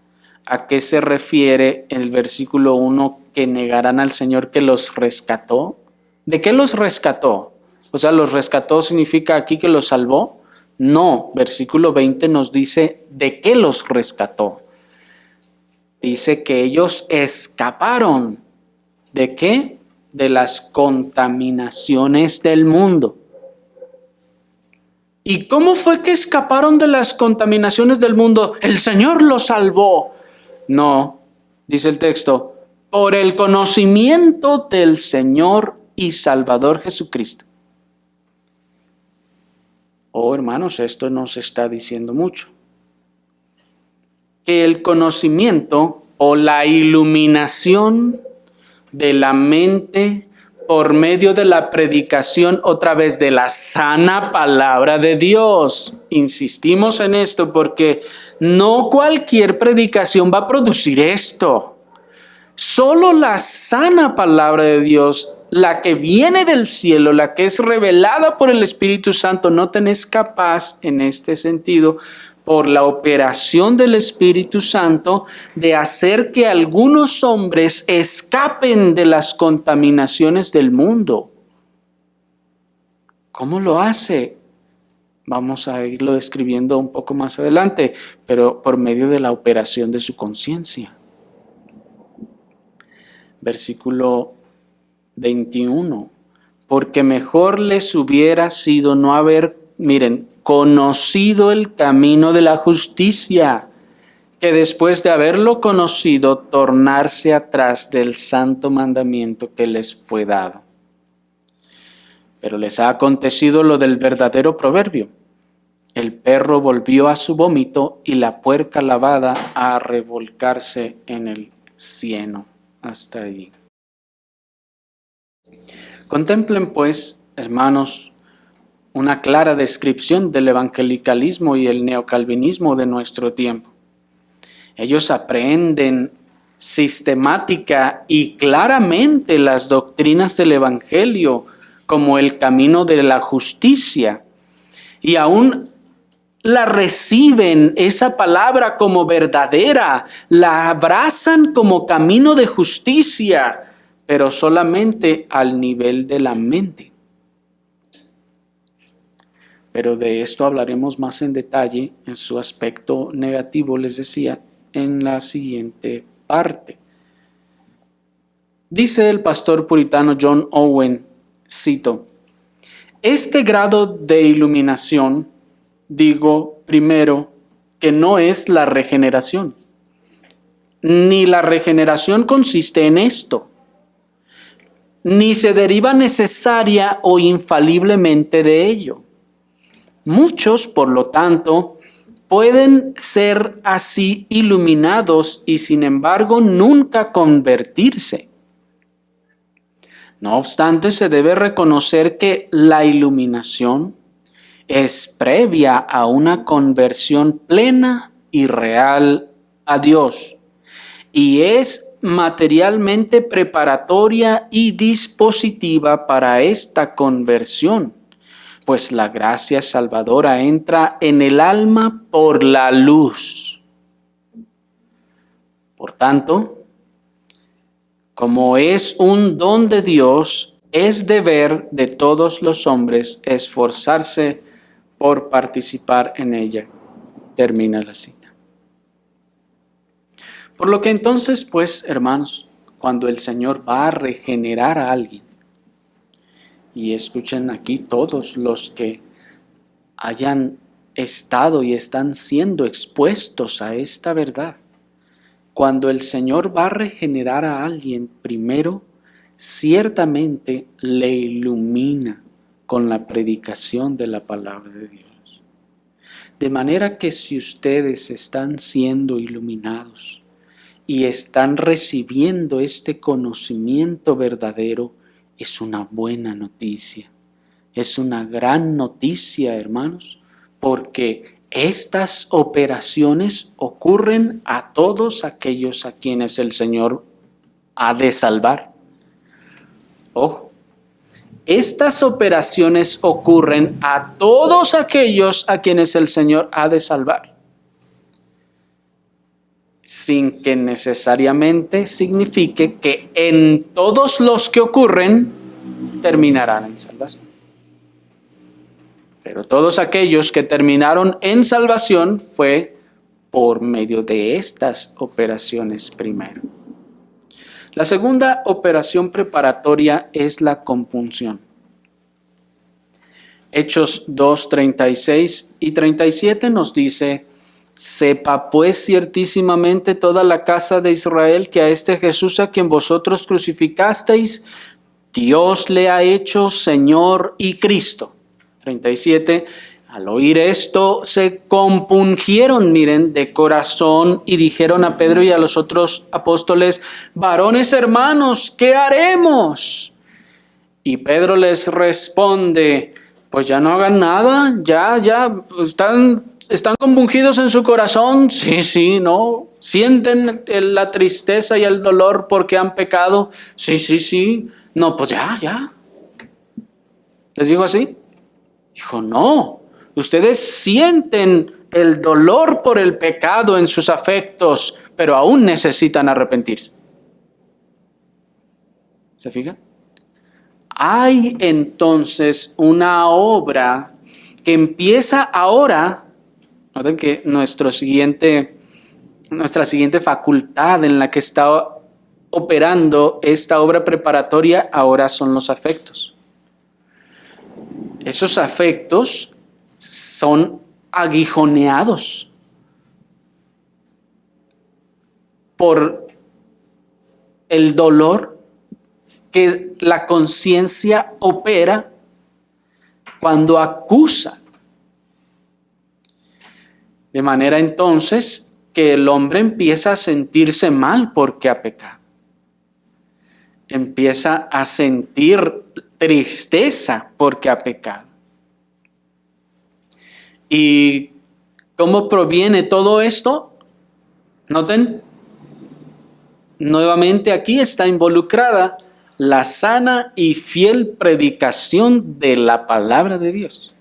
a qué se refiere el versículo 1 que negarán al Señor que los rescató? ¿De qué los rescató? O sea, ¿los rescató significa aquí que los salvó? No, versículo 20 nos dice de qué los rescató. Dice que ellos escaparon. ¿De qué? De las contaminaciones del mundo. ¿Y cómo fue que escaparon de las contaminaciones del mundo? El Señor los salvó. No, dice el texto, por el conocimiento del Señor y Salvador Jesucristo. Oh, hermanos, esto nos está diciendo mucho. Que el conocimiento o la iluminación de la mente por medio de la predicación otra vez de la sana palabra de Dios. Insistimos en esto porque no cualquier predicación va a producir esto. Solo la sana palabra de Dios, la que viene del cielo, la que es revelada por el Espíritu Santo, no tenés capaz en este sentido, por la operación del Espíritu Santo, de hacer que algunos hombres escapen de las contaminaciones del mundo. ¿Cómo lo hace? Vamos a irlo describiendo un poco más adelante, pero por medio de la operación de su conciencia. Versículo 21. Porque mejor les hubiera sido no haber, miren, conocido el camino de la justicia, que después de haberlo conocido, tornarse atrás del santo mandamiento que les fue dado. Pero les ha acontecido lo del verdadero proverbio: el perro volvió a su vómito y la puerca lavada a revolcarse en el cieno. Hasta ahí. Contemplen pues, hermanos, una clara descripción del evangelicalismo y el neocalvinismo de nuestro tiempo. Ellos aprenden sistemática y claramente las doctrinas del evangelio como el camino de la justicia, y aún la reciben, esa palabra, como verdadera, la abrazan como camino de justicia, pero solamente al nivel de la mente. Pero de esto hablaremos más en detalle en su aspecto negativo, les decía, en la siguiente parte. Dice el pastor puritano John Owen, cito: este grado de iluminación, digo primero, que no es la regeneración, ni la regeneración consiste en esto. ni se deriva necesaria o infaliblemente de ello. Muchos, por lo tanto, pueden ser así iluminados y sin embargo nunca convertirse. No obstante, se debe reconocer que la iluminación es previa a una conversión plena y real a Dios y es materialmente preparatoria y dispositiva para esta conversión, pues la gracia salvadora entra en el alma por la luz. Por tanto, como es un don de Dios, es deber de todos los hombres esforzarse por participar en ella. Termina la cita. Por lo que entonces, pues, hermanos, cuando el Señor va a regenerar a alguien, y escuchen aquí todos los que hayan estado y están siendo expuestos a esta verdad, cuando el Señor va a regenerar a alguien, primero, ciertamente le ilumina con la predicación de la palabra de Dios. De manera que si ustedes están siendo iluminados y están recibiendo este conocimiento verdadero, es una buena noticia. Es una gran noticia, hermanos, porque estas operaciones ocurren a todos aquellos a quienes el Señor ha de salvar. Ojo, estas operaciones ocurren a todos aquellos a quienes el Señor ha de salvar, sin que necesariamente signifique que en todos los que ocurren terminarán en salvación. Pero todos aquellos que terminaron en salvación fue por medio de estas operaciones primero. La segunda operación preparatoria es la compunción. Hechos 2, 36 y 37 nos dice: sepa pues ciertísimamente toda la casa de Israel que a este Jesús a quien vosotros crucificasteis, Dios le ha hecho Señor y Cristo. 37, al oír esto se compungieron, miren, de corazón y dijeron a Pedro y a los otros apóstoles: varones hermanos, ¿qué haremos? Y Pedro les responde: pues ya no hagan nada, ya, están compungidos en su corazón, sí, ¿no? Sienten la tristeza y el dolor porque han pecado, sí, no, pues ya. ¿Les digo así? Dijo, no, ustedes sienten el dolor por el pecado en sus afectos, pero aún necesitan arrepentirse. ¿Se fijan? Hay entonces una obra que empieza ahora. Noten que nuestra siguiente facultad en la que está operando esta obra preparatoria ahora son los afectos. Esos afectos son aguijoneados por el dolor que la conciencia opera cuando acusa. De manera entonces que el hombre empieza a sentirse mal porque ha pecado. Empieza a sentir tristeza porque ha pecado. ¿Y cómo proviene todo esto? Noten, nuevamente aquí está involucrada la sana y fiel predicación de la palabra de Dios.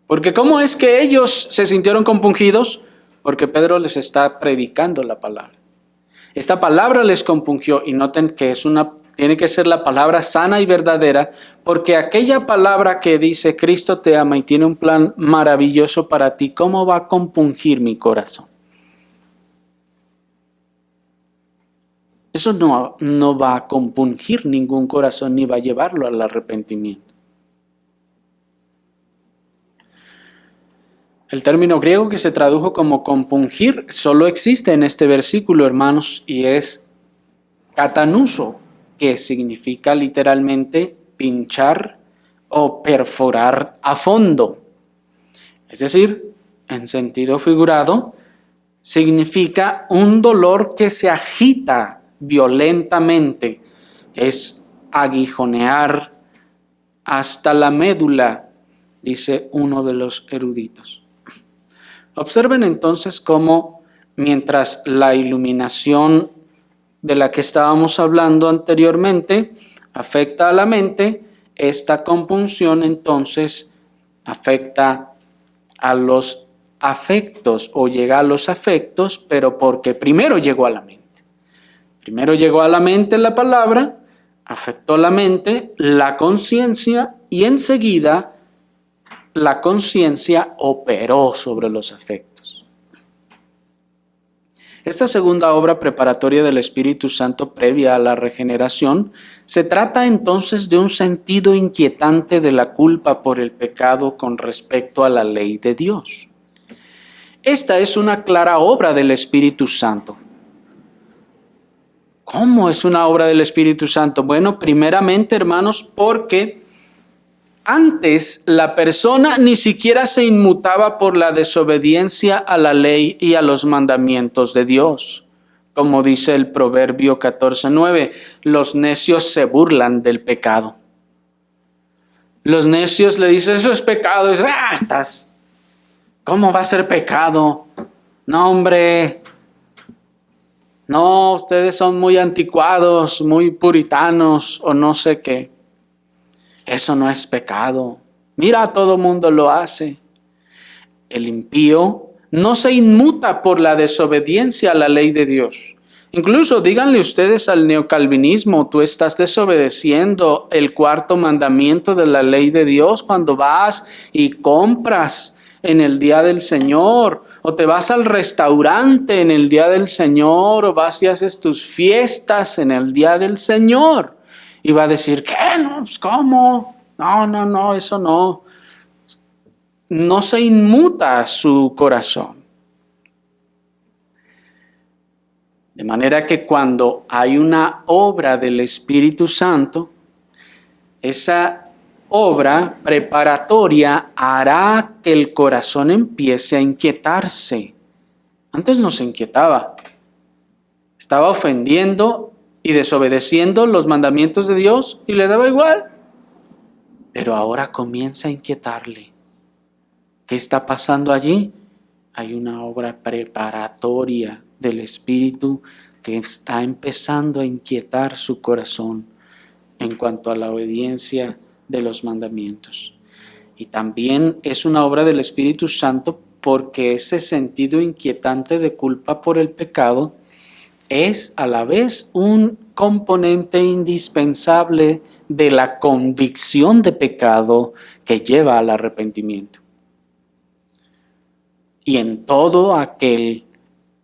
Porque ¿cómo es que ellos se sintieron compungidos? Porque Pedro les está predicando la palabra. Esta palabra les compungió, y noten que tiene que ser la palabra sana y verdadera, porque aquella palabra que dice Cristo te ama y tiene un plan maravilloso para ti, ¿cómo va a compungir mi corazón? Eso no va a compungir ningún corazón ni va a llevarlo al arrepentimiento. El término griego que se tradujo como compungir solo existe en este versículo, hermanos, y es katanuso, que significa literalmente pinchar o perforar a fondo. Es decir, en sentido figurado, significa un dolor que se agita violentamente. Es aguijonear hasta la médula, dice uno de los eruditos. Observen entonces cómo, mientras la iluminación de la que estábamos hablando anteriormente afecta a la mente, esta compunción entonces afecta a los afectos o llega a los afectos, pero porque primero llegó a la mente. Primero llegó a la mente la palabra, afectó la mente, la conciencia, y enseguida la conciencia operó sobre los afectos. Esta segunda obra preparatoria del Espíritu Santo previa a la regeneración se trata entonces de un sentido inquietante de la culpa por el pecado con respecto a la ley de Dios. Esta es una clara obra del Espíritu Santo. ¿Cómo es una obra del Espíritu Santo? Bueno, primeramente, hermanos, porque antes la persona ni siquiera se inmutaba por la desobediencia a la ley y a los mandamientos de Dios. Como dice el Proverbio 14:9, los necios se burlan del pecado. Los necios le dicen, eso es pecado. Y dicen, ¿cómo va a ser pecado? No, hombre. No, ustedes son muy anticuados, muy puritanos o no sé qué. Eso no es pecado. Mira, todo mundo lo hace. El impío no se inmuta por la desobediencia a la ley de Dios. Incluso díganle ustedes al neocalvinismo, tú estás desobedeciendo el cuarto mandamiento de la ley de Dios cuando vas y compras en el día del Señor, o te vas al restaurante en el día del Señor, o vas y haces tus fiestas en el día del Señor. Y va a decir, ¿qué? No, pues, ¿cómo? No, eso no. No se inmuta su corazón. De manera que cuando hay una obra del Espíritu Santo, esa obra preparatoria hará que el corazón empiece a inquietarse. Antes no se inquietaba. Estaba ofendiendo y desobedeciendo los mandamientos de Dios y le daba igual. Pero ahora comienza a inquietarle. ¿Qué está pasando allí? Hay una obra preparatoria del Espíritu que está empezando a inquietar su corazón en cuanto a la obediencia de los mandamientos. Y también es una obra del Espíritu Santo porque ese sentido inquietante de culpa por el pecado es a la vez un componente indispensable de la convicción de pecado que lleva al arrepentimiento. Y en todo aquel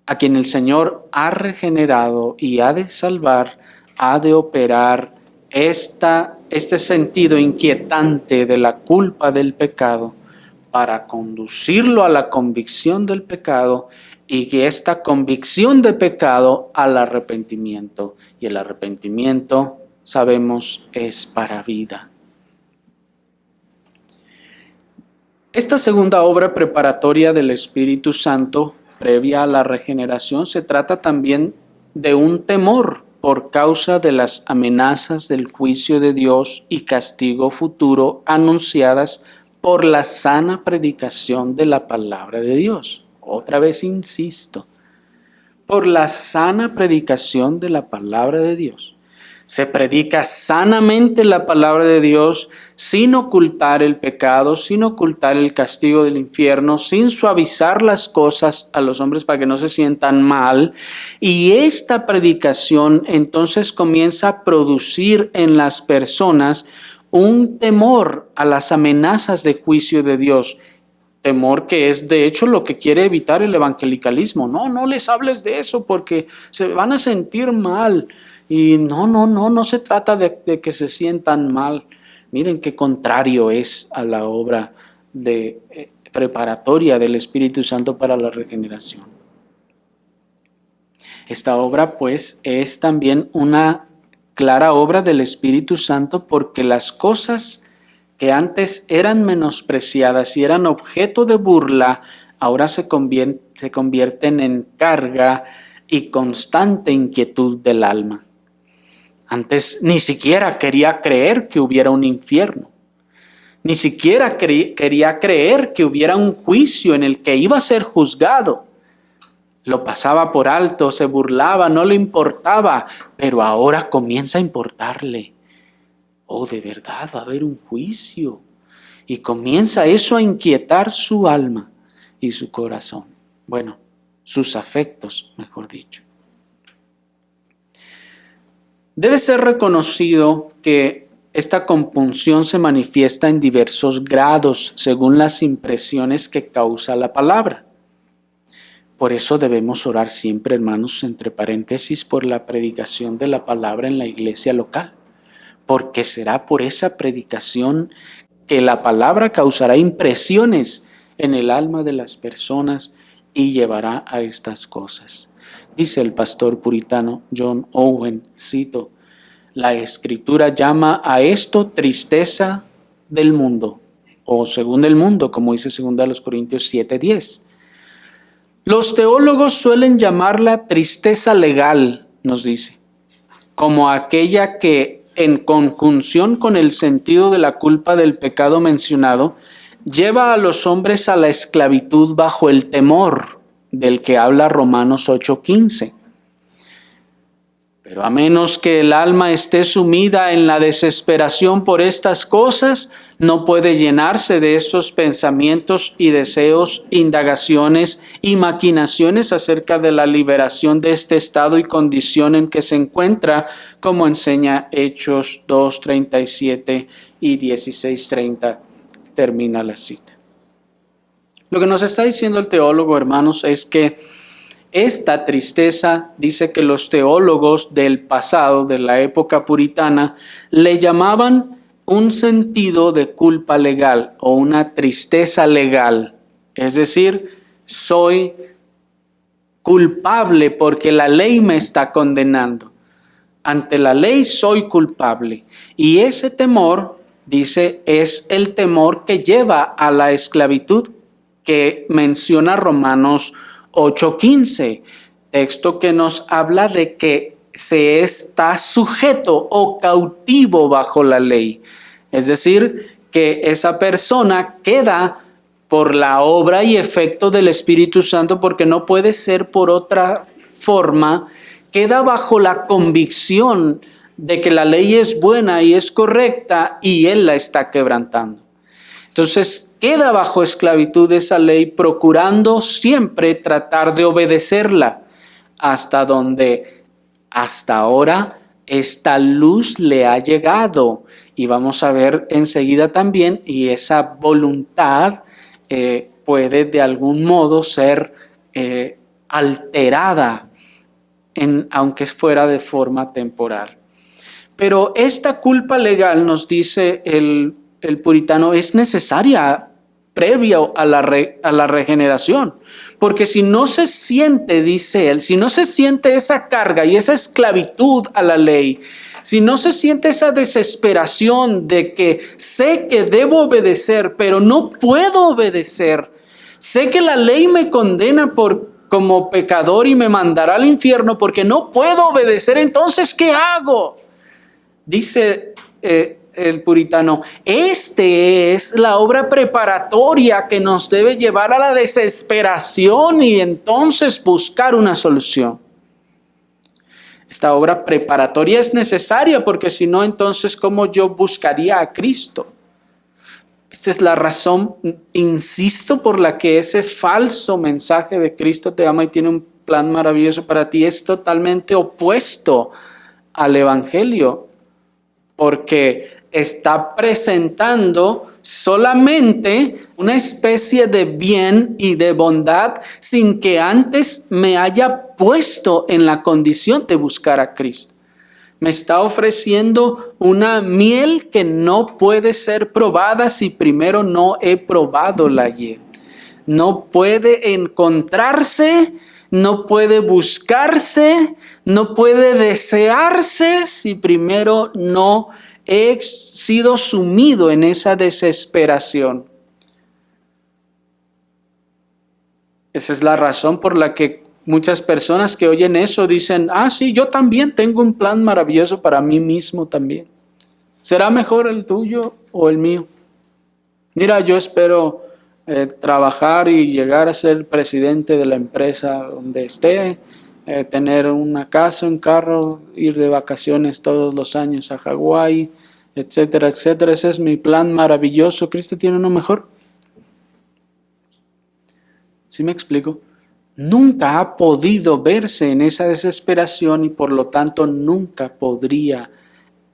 a quien el Señor ha regenerado y ha de salvar, ha de operar este sentido inquietante de la culpa del pecado para conducirlo a la convicción del pecado y que esta convicción de pecado al arrepentimiento. Y el arrepentimiento, sabemos, es para vida. Esta segunda obra preparatoria del Espíritu Santo, previa a la regeneración, se trata también de un temor por causa de las amenazas del juicio de Dios y castigo futuro anunciadas por la sana predicación de la palabra de Dios. Otra vez insisto, por la sana predicación de la palabra de Dios. Se predica sanamente la palabra de Dios sin ocultar el pecado, sin ocultar el castigo del infierno, sin suavizar las cosas a los hombres para que no se sientan mal. Y esta predicación entonces comienza a producir en las personas un temor a las amenazas de juicio de Dios. Temor que es de hecho lo que quiere evitar el evangelicalismo. No les hables de eso porque se van a sentir mal. Y no se trata de que se sientan mal. Miren qué contrario es a la obra preparatoria del Espíritu Santo para la regeneración. Esta obra pues es también una clara obra del Espíritu Santo, porque las cosas que antes eran menospreciadas y eran objeto de burla, ahora se convierten en carga y constante inquietud del alma. Antes ni siquiera quería creer que hubiera un infierno. Ni siquiera quería creer que hubiera un juicio en el que iba a ser juzgado. Lo pasaba por alto, se burlaba, no le importaba, pero ahora comienza a importarle. Oh, de verdad va a haber un juicio. Y comienza eso a inquietar su alma y su corazón. Bueno, sus afectos, mejor dicho. Debe ser reconocido que esta compunción se manifiesta en diversos grados según las impresiones que causa la palabra. Por eso debemos orar siempre, hermanos, entre paréntesis, por la predicación de la palabra en la iglesia local, porque será por esa predicación que la palabra causará impresiones en el alma de las personas y llevará a estas cosas. Dice el pastor puritano John Owen, cito, la Escritura llama a esto tristeza del mundo, o según el mundo, como dice 2 Corintios 7:10. Los teólogos suelen llamarla tristeza legal, nos dice, como aquella que, en conjunción con el sentido de la culpa del pecado mencionado, lleva a los hombres a la esclavitud bajo el temor del que habla Romanos 8:15. Pero a menos que el alma esté sumida en la desesperación por estas cosas, no puede llenarse de esos pensamientos y deseos, indagaciones y maquinaciones acerca de la liberación de este estado y condición en que se encuentra, como enseña Hechos 2:37 y 16:30. Termina la cita. Lo que nos está diciendo el teólogo, hermanos, es que esta tristeza, dice que los teólogos del pasado, de la época puritana, le llamaban un sentido de culpa legal o una tristeza legal. Es decir, soy culpable porque la ley me está condenando. Ante la ley soy culpable. Y ese temor, dice, es el temor que lleva a la esclavitud que menciona Romanos 8:15, texto que nos habla de que se está sujeto o cautivo bajo la ley. Es decir, que esa persona queda por la obra y efecto del Espíritu Santo, porque no puede ser por otra forma, queda bajo la convicción de que la ley es buena y es correcta y él la está quebrantando. Entonces queda bajo esclavitud esa ley, procurando siempre tratar de obedecerla, hasta donde hasta ahora esta luz le ha llegado. Y vamos a ver enseguida también, y esa voluntad puede de algún modo ser alterada, aunque fuera de forma temporal. Pero esta culpa legal, nos dice el puritano, es necesaria previa a la regeneración, porque si no se siente, dice él, si no se siente esa carga y esa esclavitud a la ley, si no se siente esa desesperación de que sé que debo obedecer, pero no puedo obedecer, sé que la ley me condena como pecador y me mandará al infierno porque no puedo obedecer, entonces ¿qué hago? Dice el puritano, es la obra preparatoria que nos debe llevar a la desesperación y entonces buscar una solución. Esta obra preparatoria es necesaria porque si no, entonces ¿cómo yo buscaría a Cristo? Esta es la razón, insisto, por la que ese falso mensaje de Cristo te ama y tiene un plan maravilloso para ti es totalmente opuesto al Evangelio, porque está presentando solamente una especie de bien y de bondad sin que antes me haya puesto en la condición de buscar a Cristo. Me está ofreciendo una miel que no puede ser probada si primero no he probado la hiel. No puede encontrarse no puede buscarse, no puede desearse si primero no he sido sumido en esa desesperación. Esa es la razón por la que muchas personas que oyen eso dicen, sí, yo también tengo un plan maravilloso para mí mismo también. ¿Será mejor el tuyo o el mío? Mira, yo espero trabajar y llegar a ser presidente de la empresa donde esté, tener una casa, un carro, ir de vacaciones todos los años a Hawái, etcétera, etcétera. Ese es mi plan maravilloso. ¿Cristo tiene uno mejor? ¿Sí me explico? Nunca ha podido verse en esa desesperación y por lo tanto nunca podría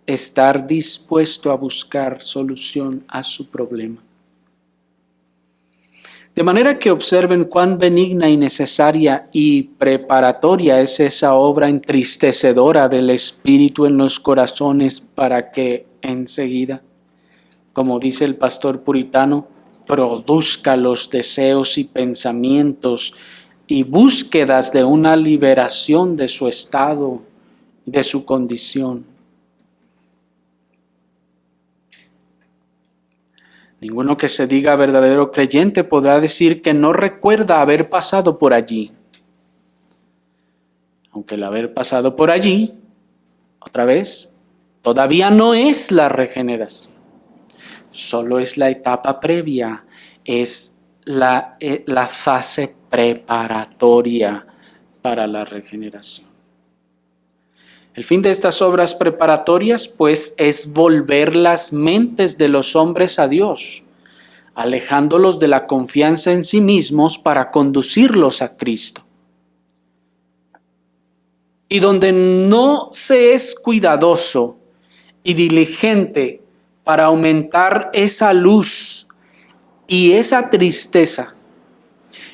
estar dispuesto a buscar solución a su problema. De manera que observen cuán benigna y necesaria y preparatoria es esa obra entristecedora del Espíritu en los corazones para que enseguida, como dice el pastor puritano, produzca los deseos y pensamientos y búsquedas de una liberación de su estado, de su condición. Ninguno que se diga verdadero creyente podrá decir que no recuerda haber pasado por allí. Aunque el haber pasado por allí, otra vez, todavía no es la regeneración. Solo es la etapa previa, es la fase preparatoria para la regeneración. El fin de estas obras preparatorias, pues, es volver las mentes de los hombres a Dios, alejándolos de la confianza en sí mismos para conducirlos a Cristo. Y donde no se es cuidadoso y diligente para aumentar esa luz y esa tristeza,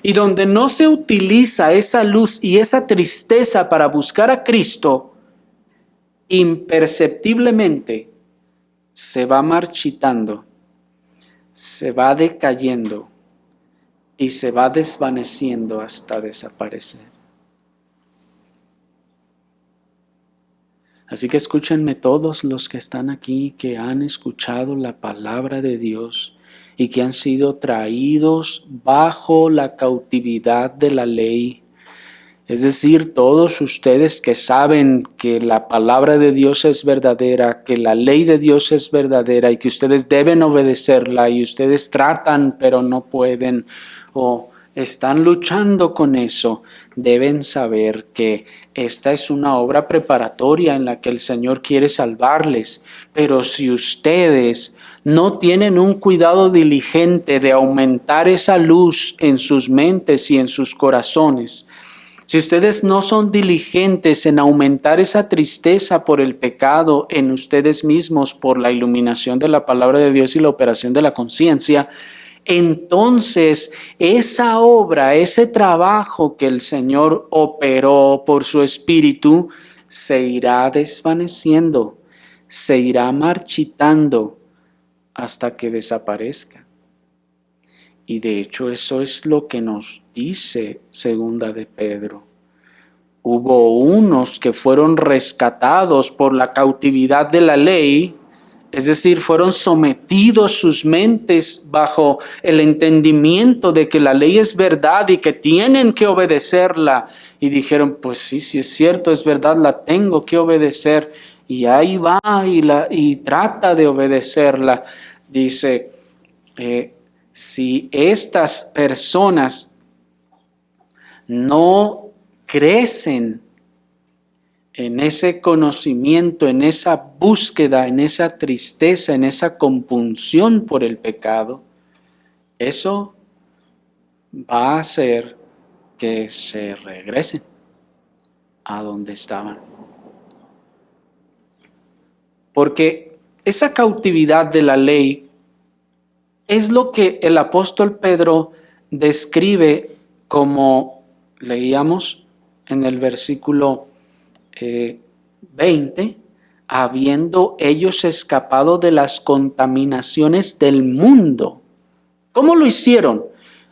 y donde no se utiliza esa luz y esa tristeza para buscar a Cristo, imperceptiblemente se va marchitando, se va decayendo y se va desvaneciendo hasta desaparecer. Así que escúchenme todos los que están aquí, que han escuchado la palabra de Dios y que han sido traídos bajo la cautividad de la ley. Es decir, todos ustedes que saben que la palabra de Dios es verdadera, que la ley de Dios es verdadera y que ustedes deben obedecerla y ustedes tratan pero no pueden o están luchando con eso, deben saber que esta es una obra preparatoria en la que el Señor quiere salvarles. Pero si ustedes no tienen un cuidado diligente de aumentar esa luz en sus mentes y en sus corazones, si ustedes no son diligentes en aumentar esa tristeza por el pecado en ustedes mismos, por la iluminación de la palabra de Dios y la operación de la conciencia, entonces esa obra, ese trabajo que el Señor operó por su Espíritu, se irá desvaneciendo, se irá marchitando hasta que desaparezca. Y de hecho eso es lo que nos dice Segunda de Pedro. Hubo unos que fueron rescatados por la cautividad de la ley, es decir, fueron sometidos sus mentes bajo el entendimiento de que la ley es verdad y que tienen que obedecerla. Y dijeron, pues sí, si es cierto, es verdad, la tengo que obedecer. Y ahí va y trata de obedecerla. Dice, si estas personas no crecen en ese conocimiento, en esa búsqueda, en esa tristeza, en esa compunción por el pecado, eso va a hacer que se regresen a donde estaban. Porque esa cautividad de la ley es lo que el apóstol Pedro describe como leíamos en el versículo 20, habiendo ellos escapado de las contaminaciones del mundo. ¿Cómo lo hicieron?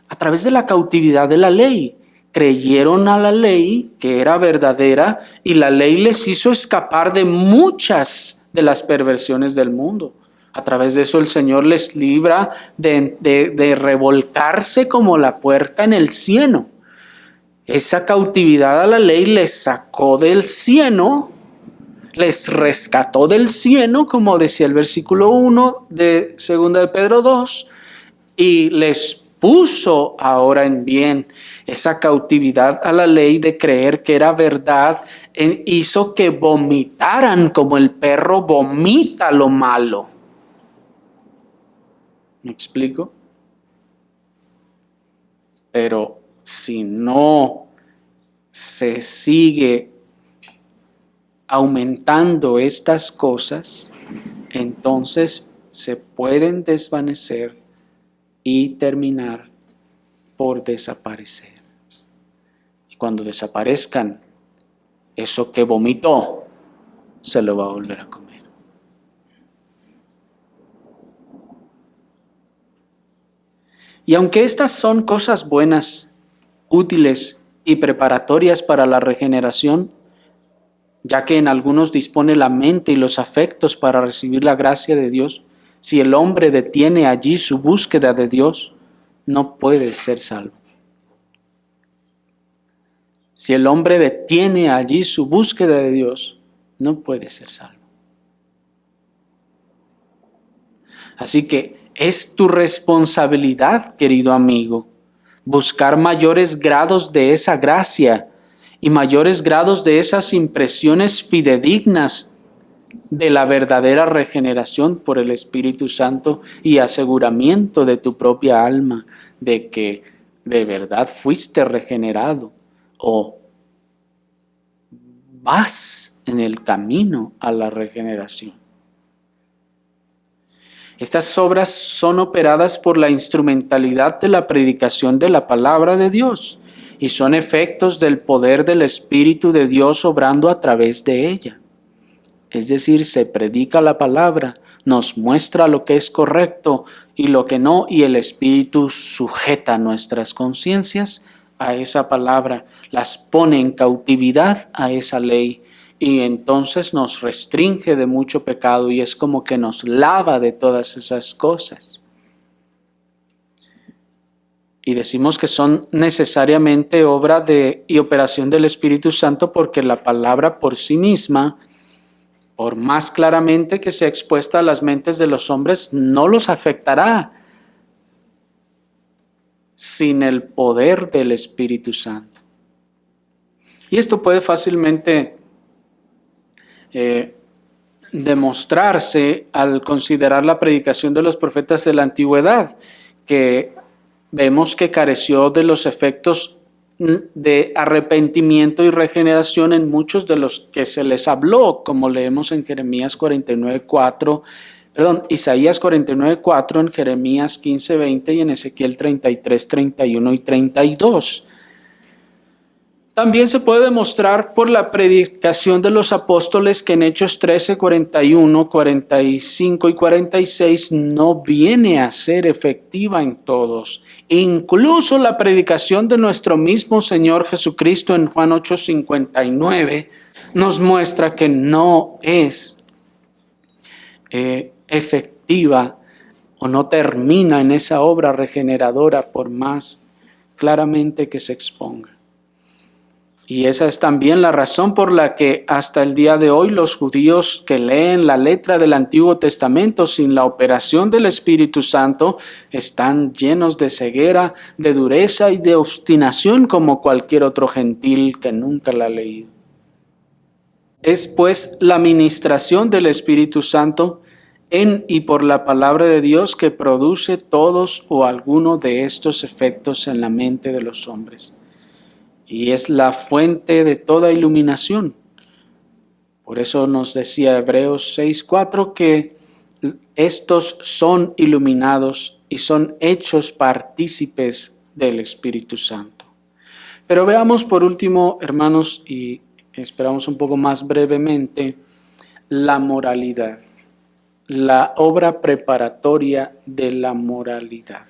A través de la cautividad de la ley. creyeron a la ley que era verdadera y la ley les hizo escapar de muchas de las perversiones del mundo. A través de eso el Señor les libra de revolcarse como la puerca en el cieno. Esa cautividad a la ley les sacó del cieno, les rescató del cieno, como decía el versículo 1 de 2 de Pedro 2, y les puso ahora en bien. Esa cautividad a la ley de creer que era verdad hizo que vomitaran como el perro vomita lo malo. ¿Me explico? Pero si no se sigue aumentando estas cosas, entonces se pueden desvanecer y terminar por desaparecer. Y cuando desaparezcan, eso que vomitó se lo va a volver a comer. Y aunque estas son cosas buenas, útiles y preparatorias para la regeneración, ya que en algunos dispone la mente y los afectos para recibir la gracia de Dios, si el hombre detiene allí su búsqueda de Dios, no puede ser salvo. Si el hombre detiene allí su búsqueda de Dios, no puede ser salvo. Así que es tu responsabilidad, querido amigo, buscar mayores grados de esa gracia y mayores grados de esas impresiones fidedignas de la verdadera regeneración por el Espíritu Santo y aseguramiento de tu propia alma de que de verdad fuiste regenerado o vas en el camino a la regeneración. Estas obras son operadas por la instrumentalidad de la predicación de la palabra de Dios y son efectos del poder del Espíritu de Dios obrando a través de ella. Es decir, se predica la palabra, nos muestra lo que es correcto y lo que no, y el Espíritu sujeta nuestras conciencias a esa palabra, las pone en cautividad a esa ley, y entonces nos restringe de mucho pecado y es como que nos lava de todas esas cosas. Y decimos que son necesariamente obra y operación del Espíritu Santo porque la palabra por sí misma, por más claramente que sea expuesta a las mentes de los hombres, no los afectará sin el poder del Espíritu Santo. Y esto puede fácilmente demostrarse al considerar la predicación de los profetas de la antigüedad, que vemos que careció de los efectos de arrepentimiento y regeneración en muchos de los que se les habló, como leemos en Isaías 49:4, en Jeremías 15:20 y en Ezequiel 33:31 y 32. También se puede demostrar por la predicación de los apóstoles que en Hechos 13, 41, 45 y 46 no viene a ser efectiva en todos. Incluso la predicación de nuestro mismo Señor Jesucristo en Juan 8:59 nos muestra que no es efectiva o no termina en esa obra regeneradora por más claramente que se exponga. Y esa es también la razón por la que hasta el día de hoy los judíos que leen la letra del Antiguo Testamento sin la operación del Espíritu Santo están llenos de ceguera, de dureza y de obstinación como cualquier otro gentil que nunca la ha leído. Es pues la ministración del Espíritu Santo en y por la palabra de Dios que produce todos o alguno de estos efectos en la mente de los hombres. Y es la fuente de toda iluminación. Por eso nos decía Hebreos 6:4 que estos son iluminados y son hechos partícipes del Espíritu Santo. Pero veamos por último, hermanos, y esperamos un poco más brevemente, la moralidad, la obra preparatoria de la moralidad.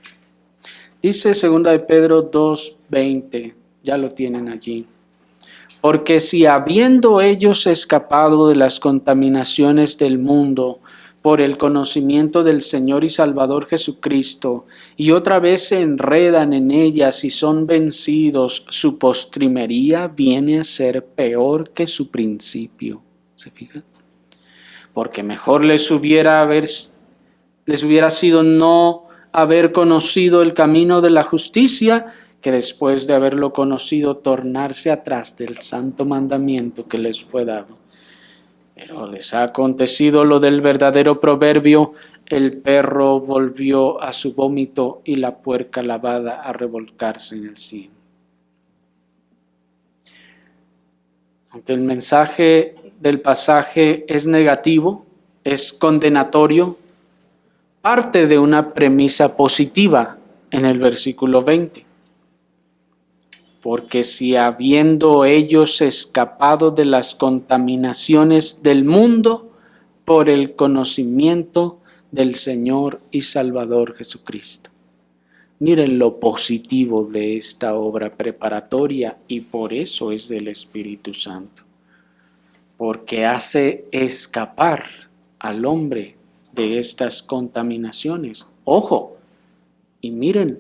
Dice 2 de Pedro 2:20, ya lo tienen allí. Porque si habiendo ellos escapado de las contaminaciones del mundo por el conocimiento del Señor y Salvador Jesucristo, y otra vez se enredan en ellas y son vencidos, su postrimería viene a ser peor que su principio. ¿Se fijan? Porque mejor les hubiera sido no haber conocido el camino de la justicia, que después de haberlo conocido tornarse atrás del santo mandamiento que les fue dado. Pero les ha acontecido lo del verdadero proverbio: el perro volvió a su vómito y la puerca lavada a revolcarse en el sil. Aunque el mensaje del pasaje es negativo, es condenatorio, parte de una premisa positiva en el versículo 20. Porque si habiendo ellos escapado de las contaminaciones del mundo por el conocimiento del Señor y Salvador Jesucristo. Miren lo positivo de esta obra preparatoria, y por eso es del Espíritu Santo. Porque hace escapar al hombre de estas contaminaciones. Ojo, y miren,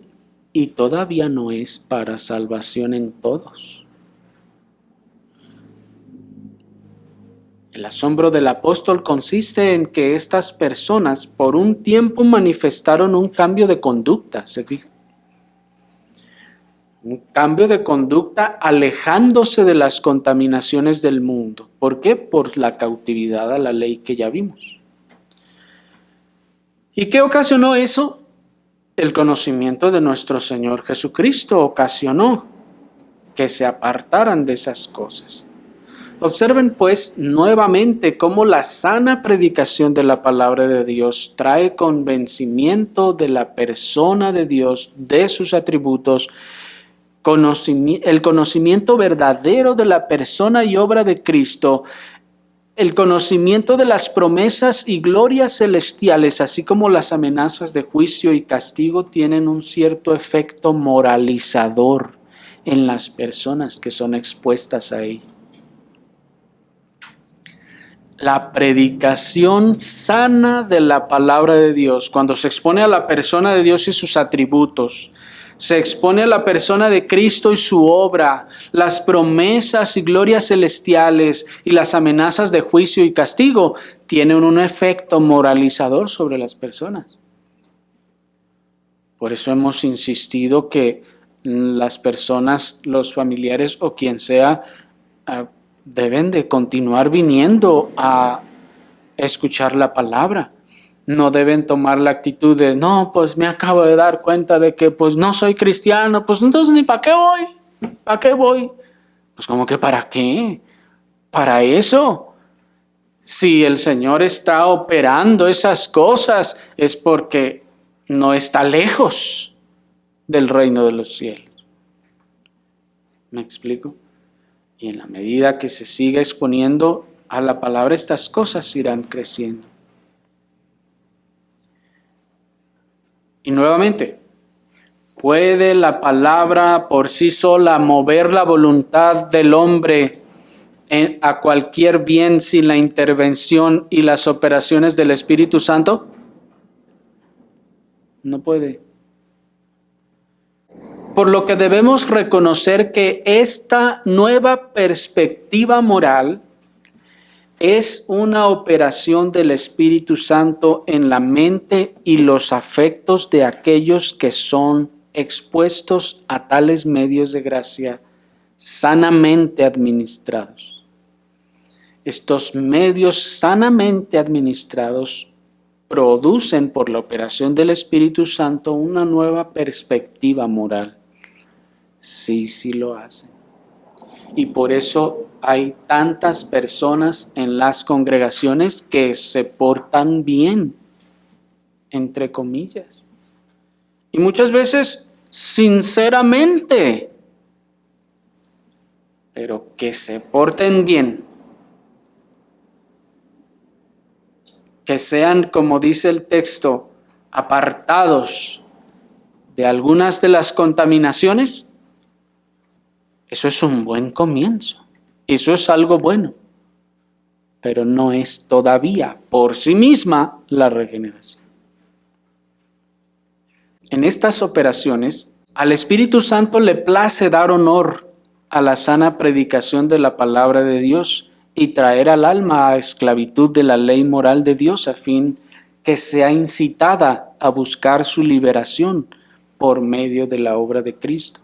y todavía no es para salvación en todos. El asombro del apóstol consiste en que estas personas por un tiempo manifestaron un cambio de conducta, ¿se fijan? Un cambio de conducta alejándose de las contaminaciones del mundo. ¿Por qué? Por la cautividad a la ley que ya vimos. ¿Y qué ocasionó eso? El conocimiento de nuestro Señor Jesucristo ocasionó que se apartaran de esas cosas. Observen pues nuevamente cómo la sana predicación de la palabra de Dios trae convencimiento de la persona de Dios, de sus atributos, el conocimiento verdadero de la persona y obra de Cristo, el conocimiento de las promesas y glorias celestiales, así como las amenazas de juicio y castigo, tienen un cierto efecto moralizador en las personas que son expuestas a ello. La predicación sana de la palabra de Dios, cuando se expone a la persona de Dios y sus atributos, se expone a la persona de Cristo y su obra, las promesas y glorias celestiales y las amenazas de juicio y castigo, tienen un efecto moralizador sobre las personas. Por eso hemos insistido que las personas, los familiares o quien sea, deben de continuar viniendo a escuchar la palabra. No deben tomar la actitud de, no, pues me acabo de dar cuenta de que pues no soy cristiano, pues entonces ni para qué voy, ¿para qué voy? Pues como que ¿para qué? Para eso. Si el Señor está operando esas cosas es porque no está lejos del reino de los cielos. ¿Me explico? Y en la medida que se siga exponiendo a la palabra, estas cosas irán creciendo. Y nuevamente, ¿puede la palabra por sí sola mover la voluntad del hombre a cualquier bien sin la intervención y las operaciones del Espíritu Santo? No puede. Por lo que debemos reconocer que esta nueva perspectiva moral es una operación del Espíritu Santo en la mente y los afectos de aquellos que son expuestos a tales medios de gracia sanamente administrados. Estos medios sanamente administrados producen por la operación del Espíritu Santo una nueva perspectiva moral. Sí lo hacen. Y por eso hay tantas personas en las congregaciones que se portan bien, entre comillas. Y muchas veces sinceramente, pero que se porten bien. Que sean, como dice el texto, apartados de algunas de las contaminaciones. Eso es un buen comienzo. Eso es algo bueno. Pero no es todavía por sí misma la regeneración. En estas operaciones, al Espíritu Santo le place dar honor a la sana predicación de la palabra de Dios y traer al alma a esclavitud de la ley moral de Dios a fin que sea incitada a buscar su liberación por medio de la obra de Cristo.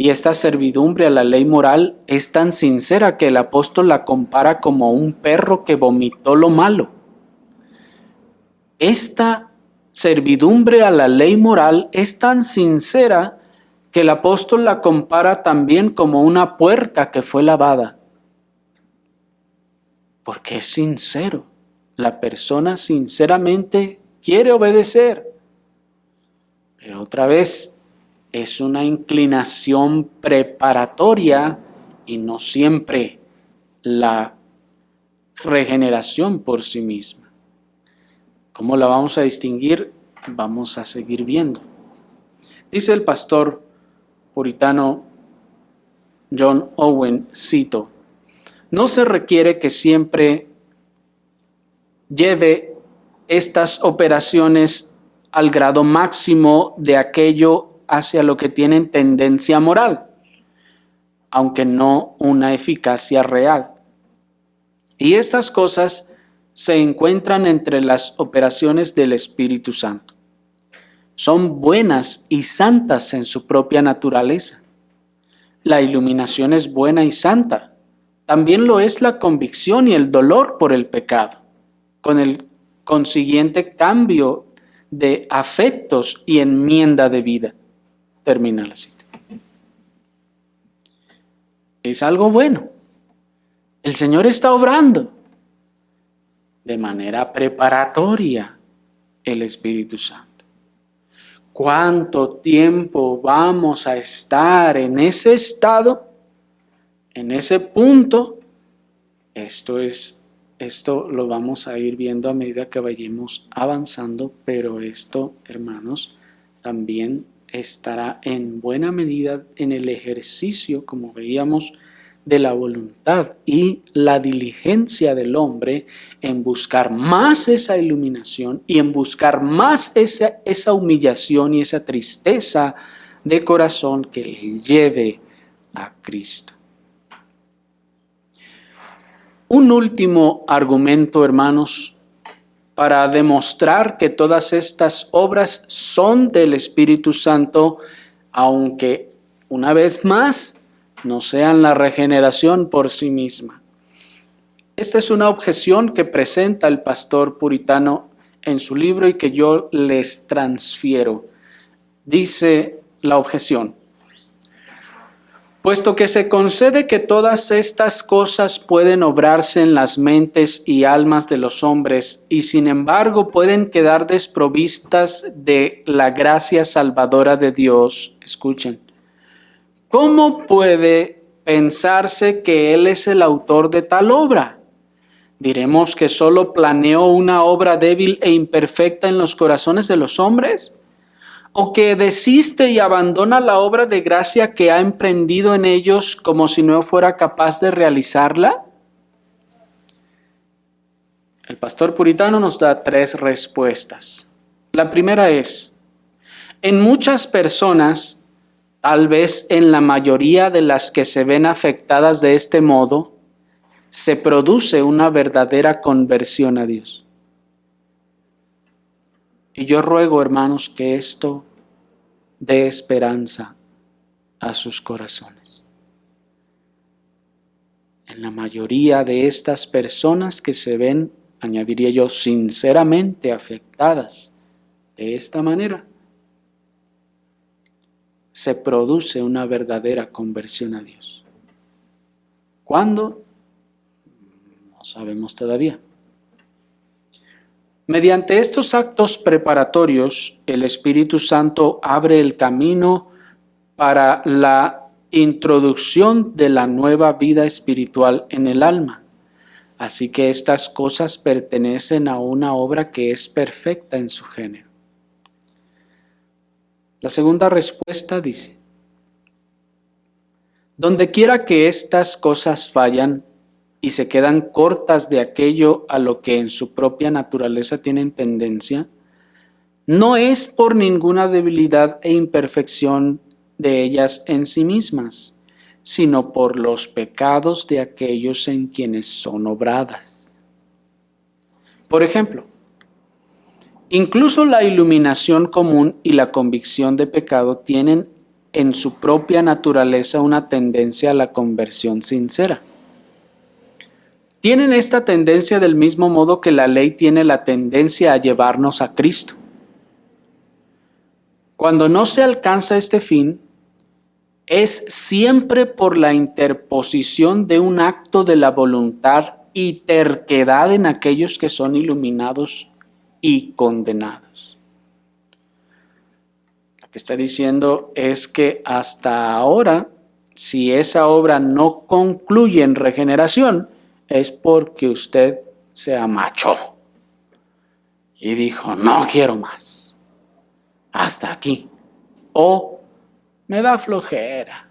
Y esta servidumbre a la ley moral es tan sincera que el apóstol la compara como un perro que vomitó lo malo. Esta servidumbre a la ley moral es tan sincera que el apóstol la compara también como una puerca que fue lavada. Porque es sincero. La persona sinceramente quiere obedecer. Pero otra vez, es una inclinación preparatoria y no siempre la regeneración por sí misma. ¿Cómo la vamos a distinguir? Vamos a seguir viendo. Dice el pastor puritano John Owen, cito, no se requiere que siempre lleve estas operaciones al grado máximo de aquello hacia lo que tienen tendencia moral, aunque no una eficacia real. Y estas cosas se encuentran entre las operaciones del Espíritu Santo. Son buenas y santas en su propia naturaleza. La iluminación es buena y santa. También lo es la convicción y el dolor por el pecado, con el consiguiente cambio de afectos y enmienda de vida. Termina la cita. Es algo bueno. El Señor está obrando de manera preparatoria el Espíritu Santo. ¿Cuánto tiempo vamos a estar en ese estado, en ese punto? Esto lo vamos a ir viendo a medida que vayamos avanzando, pero esto, hermanos, también estará en buena medida en el ejercicio, como veíamos, de la voluntad y la diligencia del hombre en buscar más esa iluminación y en buscar más esa humillación y esa tristeza de corazón que le lleve a Cristo. Un último argumento, hermanos, para demostrar que todas estas obras son del Espíritu Santo, aunque una vez más no sean la regeneración por sí misma. Esta es una objeción que presenta el pastor puritano en su libro y que yo les transfiero. Dice la objeción: puesto que se concede que todas estas cosas pueden obrarse en las mentes y almas de los hombres y sin embargo pueden quedar desprovistas de la gracia salvadora de Dios, escuchen, ¿cómo puede pensarse que Él es el autor de tal obra? ¿Diremos que solo planeó una obra débil e imperfecta en los corazones de los hombres? ¿O que desiste y abandona la obra de gracia que ha emprendido en ellos como si no fuera capaz de realizarla? El pastor puritano nos da 3 respuestas. La primera es: en muchas personas, tal vez en la mayoría de las que se ven afectadas de este modo, se produce una verdadera conversión a Dios. Y yo ruego, hermanos, que esto dé esperanza a sus corazones. En la mayoría de estas personas que se ven, añadiría yo, sinceramente afectadas de esta manera, se produce una verdadera conversión a Dios. ¿Cuándo? No sabemos todavía. Mediante estos actos preparatorios, el Espíritu Santo abre el camino para la introducción de la nueva vida espiritual en el alma. Así que estas cosas pertenecen a una obra que es perfecta en su género. La segunda respuesta dice: Donde quiera que estas cosas fallan y se quedan cortas de aquello a lo que en su propia naturaleza tienen tendencia, no es por ninguna debilidad e imperfección de ellas en sí mismas, sino por los pecados de aquellos en quienes son obradas. Por ejemplo, incluso la iluminación común y la convicción de pecado tienen en su propia naturaleza una tendencia a la conversión sincera. Tienen esta tendencia del mismo modo que la ley tiene la tendencia a llevarnos a Cristo. Cuando no se alcanza este fin, es siempre por la interposición de un acto de la voluntad y terquedad en aquellos que son iluminados y condenados. Lo que está diciendo es que hasta ahora, si esa obra no concluye en regeneración, es porque usted se amachó y dijo, no quiero más, hasta aquí. O me da flojera,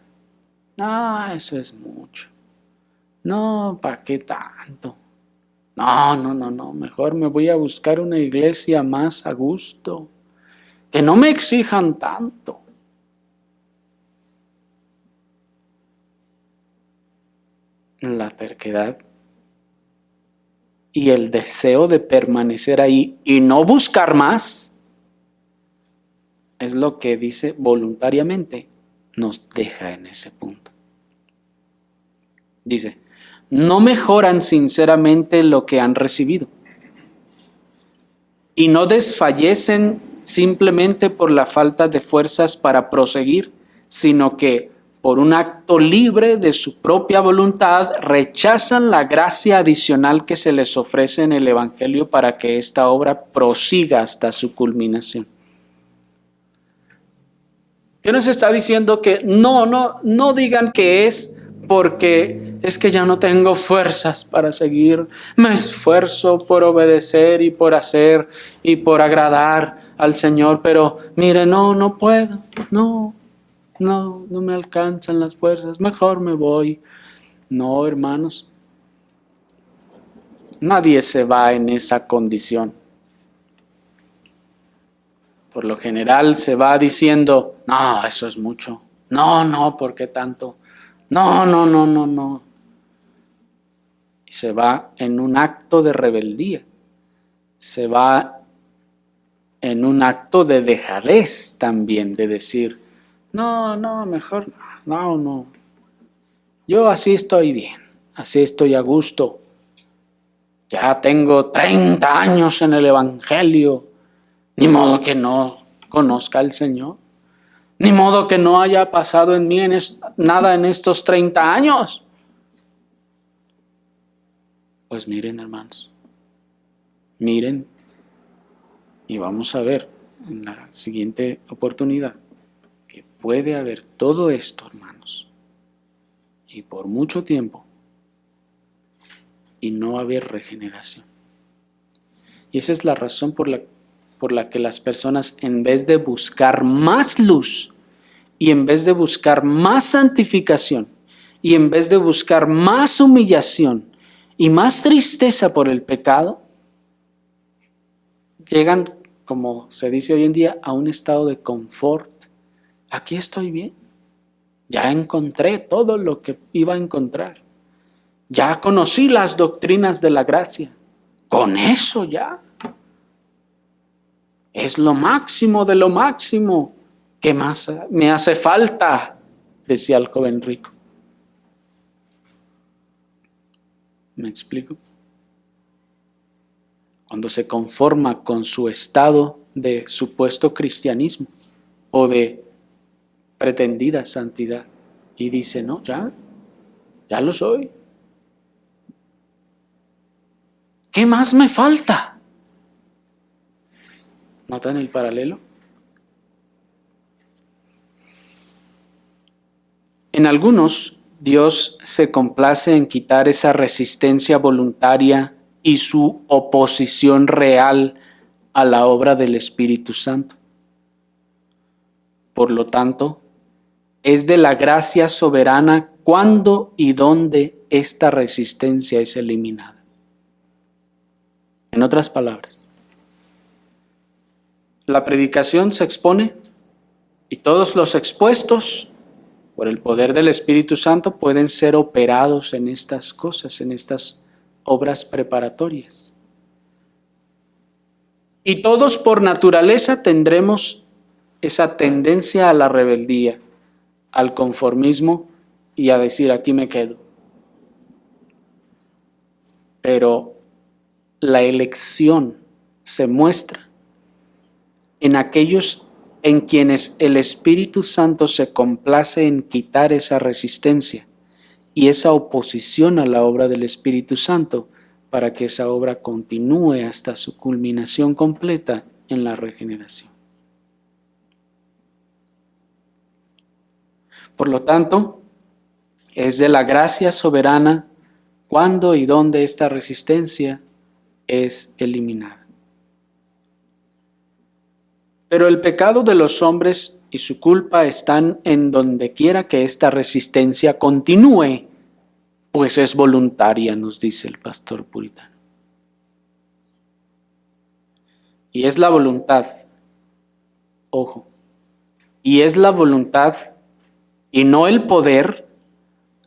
no, eso es mucho, no, ¿para qué tanto? No, mejor me voy a buscar una iglesia más a gusto, que no me exijan tanto. La terquedad y el deseo de permanecer ahí y no buscar más es lo que dice voluntariamente nos deja en ese punto. Dice, no mejoran sinceramente lo que han recibido y no desfallecen simplemente por la falta de fuerzas para proseguir, sino que por un acto libre de su propia voluntad rechazan la gracia adicional que se les ofrece en el Evangelio para que esta obra prosiga hasta su culminación. ¿Qué nos está diciendo? Que no digan que es porque es que ya no tengo fuerzas para seguir, me esfuerzo por obedecer y por hacer y por agradar al Señor, pero mire, no puedo, no me alcanzan las fuerzas, mejor me voy. No, hermanos, nadie se va en esa condición. Por lo general se va diciendo, no, eso es mucho, no, ¿por qué tanto? No. Y se va en un acto de rebeldía, se va en un acto de dejadez también, de decir, no, mejor no. Yo así estoy bien, así estoy a gusto. Ya tengo 30 años en el Evangelio, ni modo que no conozca al Señor. Ni modo que no haya pasado en mí nada en estos 30 años. Pues miren, hermanos, miren y vamos a ver en la siguiente oportunidad que puede haber todo esto, hermanos, y por mucho tiempo y no haber regeneración. Y esa es la razón por la que las personas, en vez de buscar más luz y en vez de buscar más santificación y en vez de buscar más humillación y más tristeza por el pecado, llegan, como se dice hoy en día, a un estado de confort. Aquí estoy bien. Ya encontré todo lo que iba a encontrar. Ya conocí las doctrinas de la gracia. Con eso ya. Es lo máximo de lo máximo. ¿Qué más me hace falta? Decía el joven rico. ¿Me explico? Cuando se conforma con su estado de supuesto cristianismo o de pretendida santidad y dice, no, ya lo soy. ¿Qué más me falta? ¿Notan el paralelo? En algunos, Dios se complace en quitar esa resistencia voluntaria y su oposición real a la obra del Espíritu Santo. Por lo tanto, es de la gracia soberana cuándo y dónde esta resistencia es eliminada. En otras palabras, la predicación se expone y todos los expuestos por el poder del Espíritu Santo pueden ser operados en estas cosas, en estas obras preparatorias. Y todos por naturaleza tendremos esa tendencia a la rebeldía, al conformismo y a decir aquí me quedo. Pero la elección se muestra en aquellos en quienes el Espíritu Santo se complace en quitar esa resistencia y esa oposición a la obra del Espíritu Santo para que esa obra continúe hasta su culminación completa en la regeneración. Por lo tanto, es de la gracia soberana cuándo y dónde esta resistencia es eliminada. Pero el pecado de los hombres y su culpa están en donde quiera que esta resistencia continúe, pues es voluntaria, nos dice el pastor puritano. Y es la voluntad, ojo, y es la voluntad y no el poder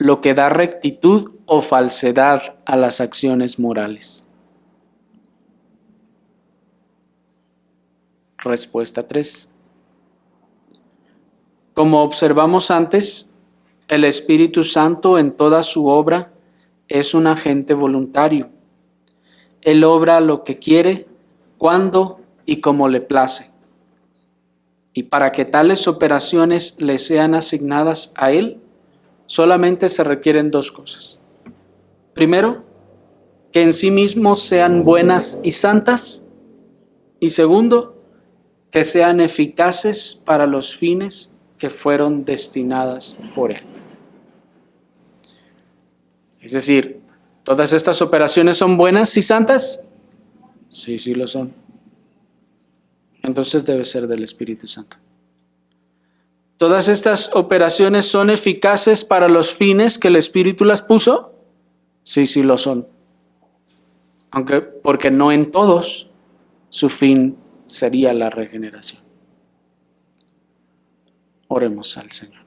lo que da rectitud o falsedad a las acciones morales. Respuesta 3. Como observamos antes, el Espíritu Santo en toda su obra es un agente voluntario. Él obra lo que quiere, cuando y como le place. Y para que tales operaciones le sean asignadas a Él, solamente se requieren dos cosas. Primero, que en sí mismos sean buenas y santas. Y segundo, que sean eficaces para los fines que fueron destinadas por Él. Es decir, ¿todas estas operaciones son buenas y santas? Sí, sí lo son. Entonces debe ser del Espíritu Santo. ¿Todas estas operaciones son eficaces para los fines que el Espíritu las puso? Sí, sí lo son. Porque no en todos su fin sería la regeneración. Oremos al Señor.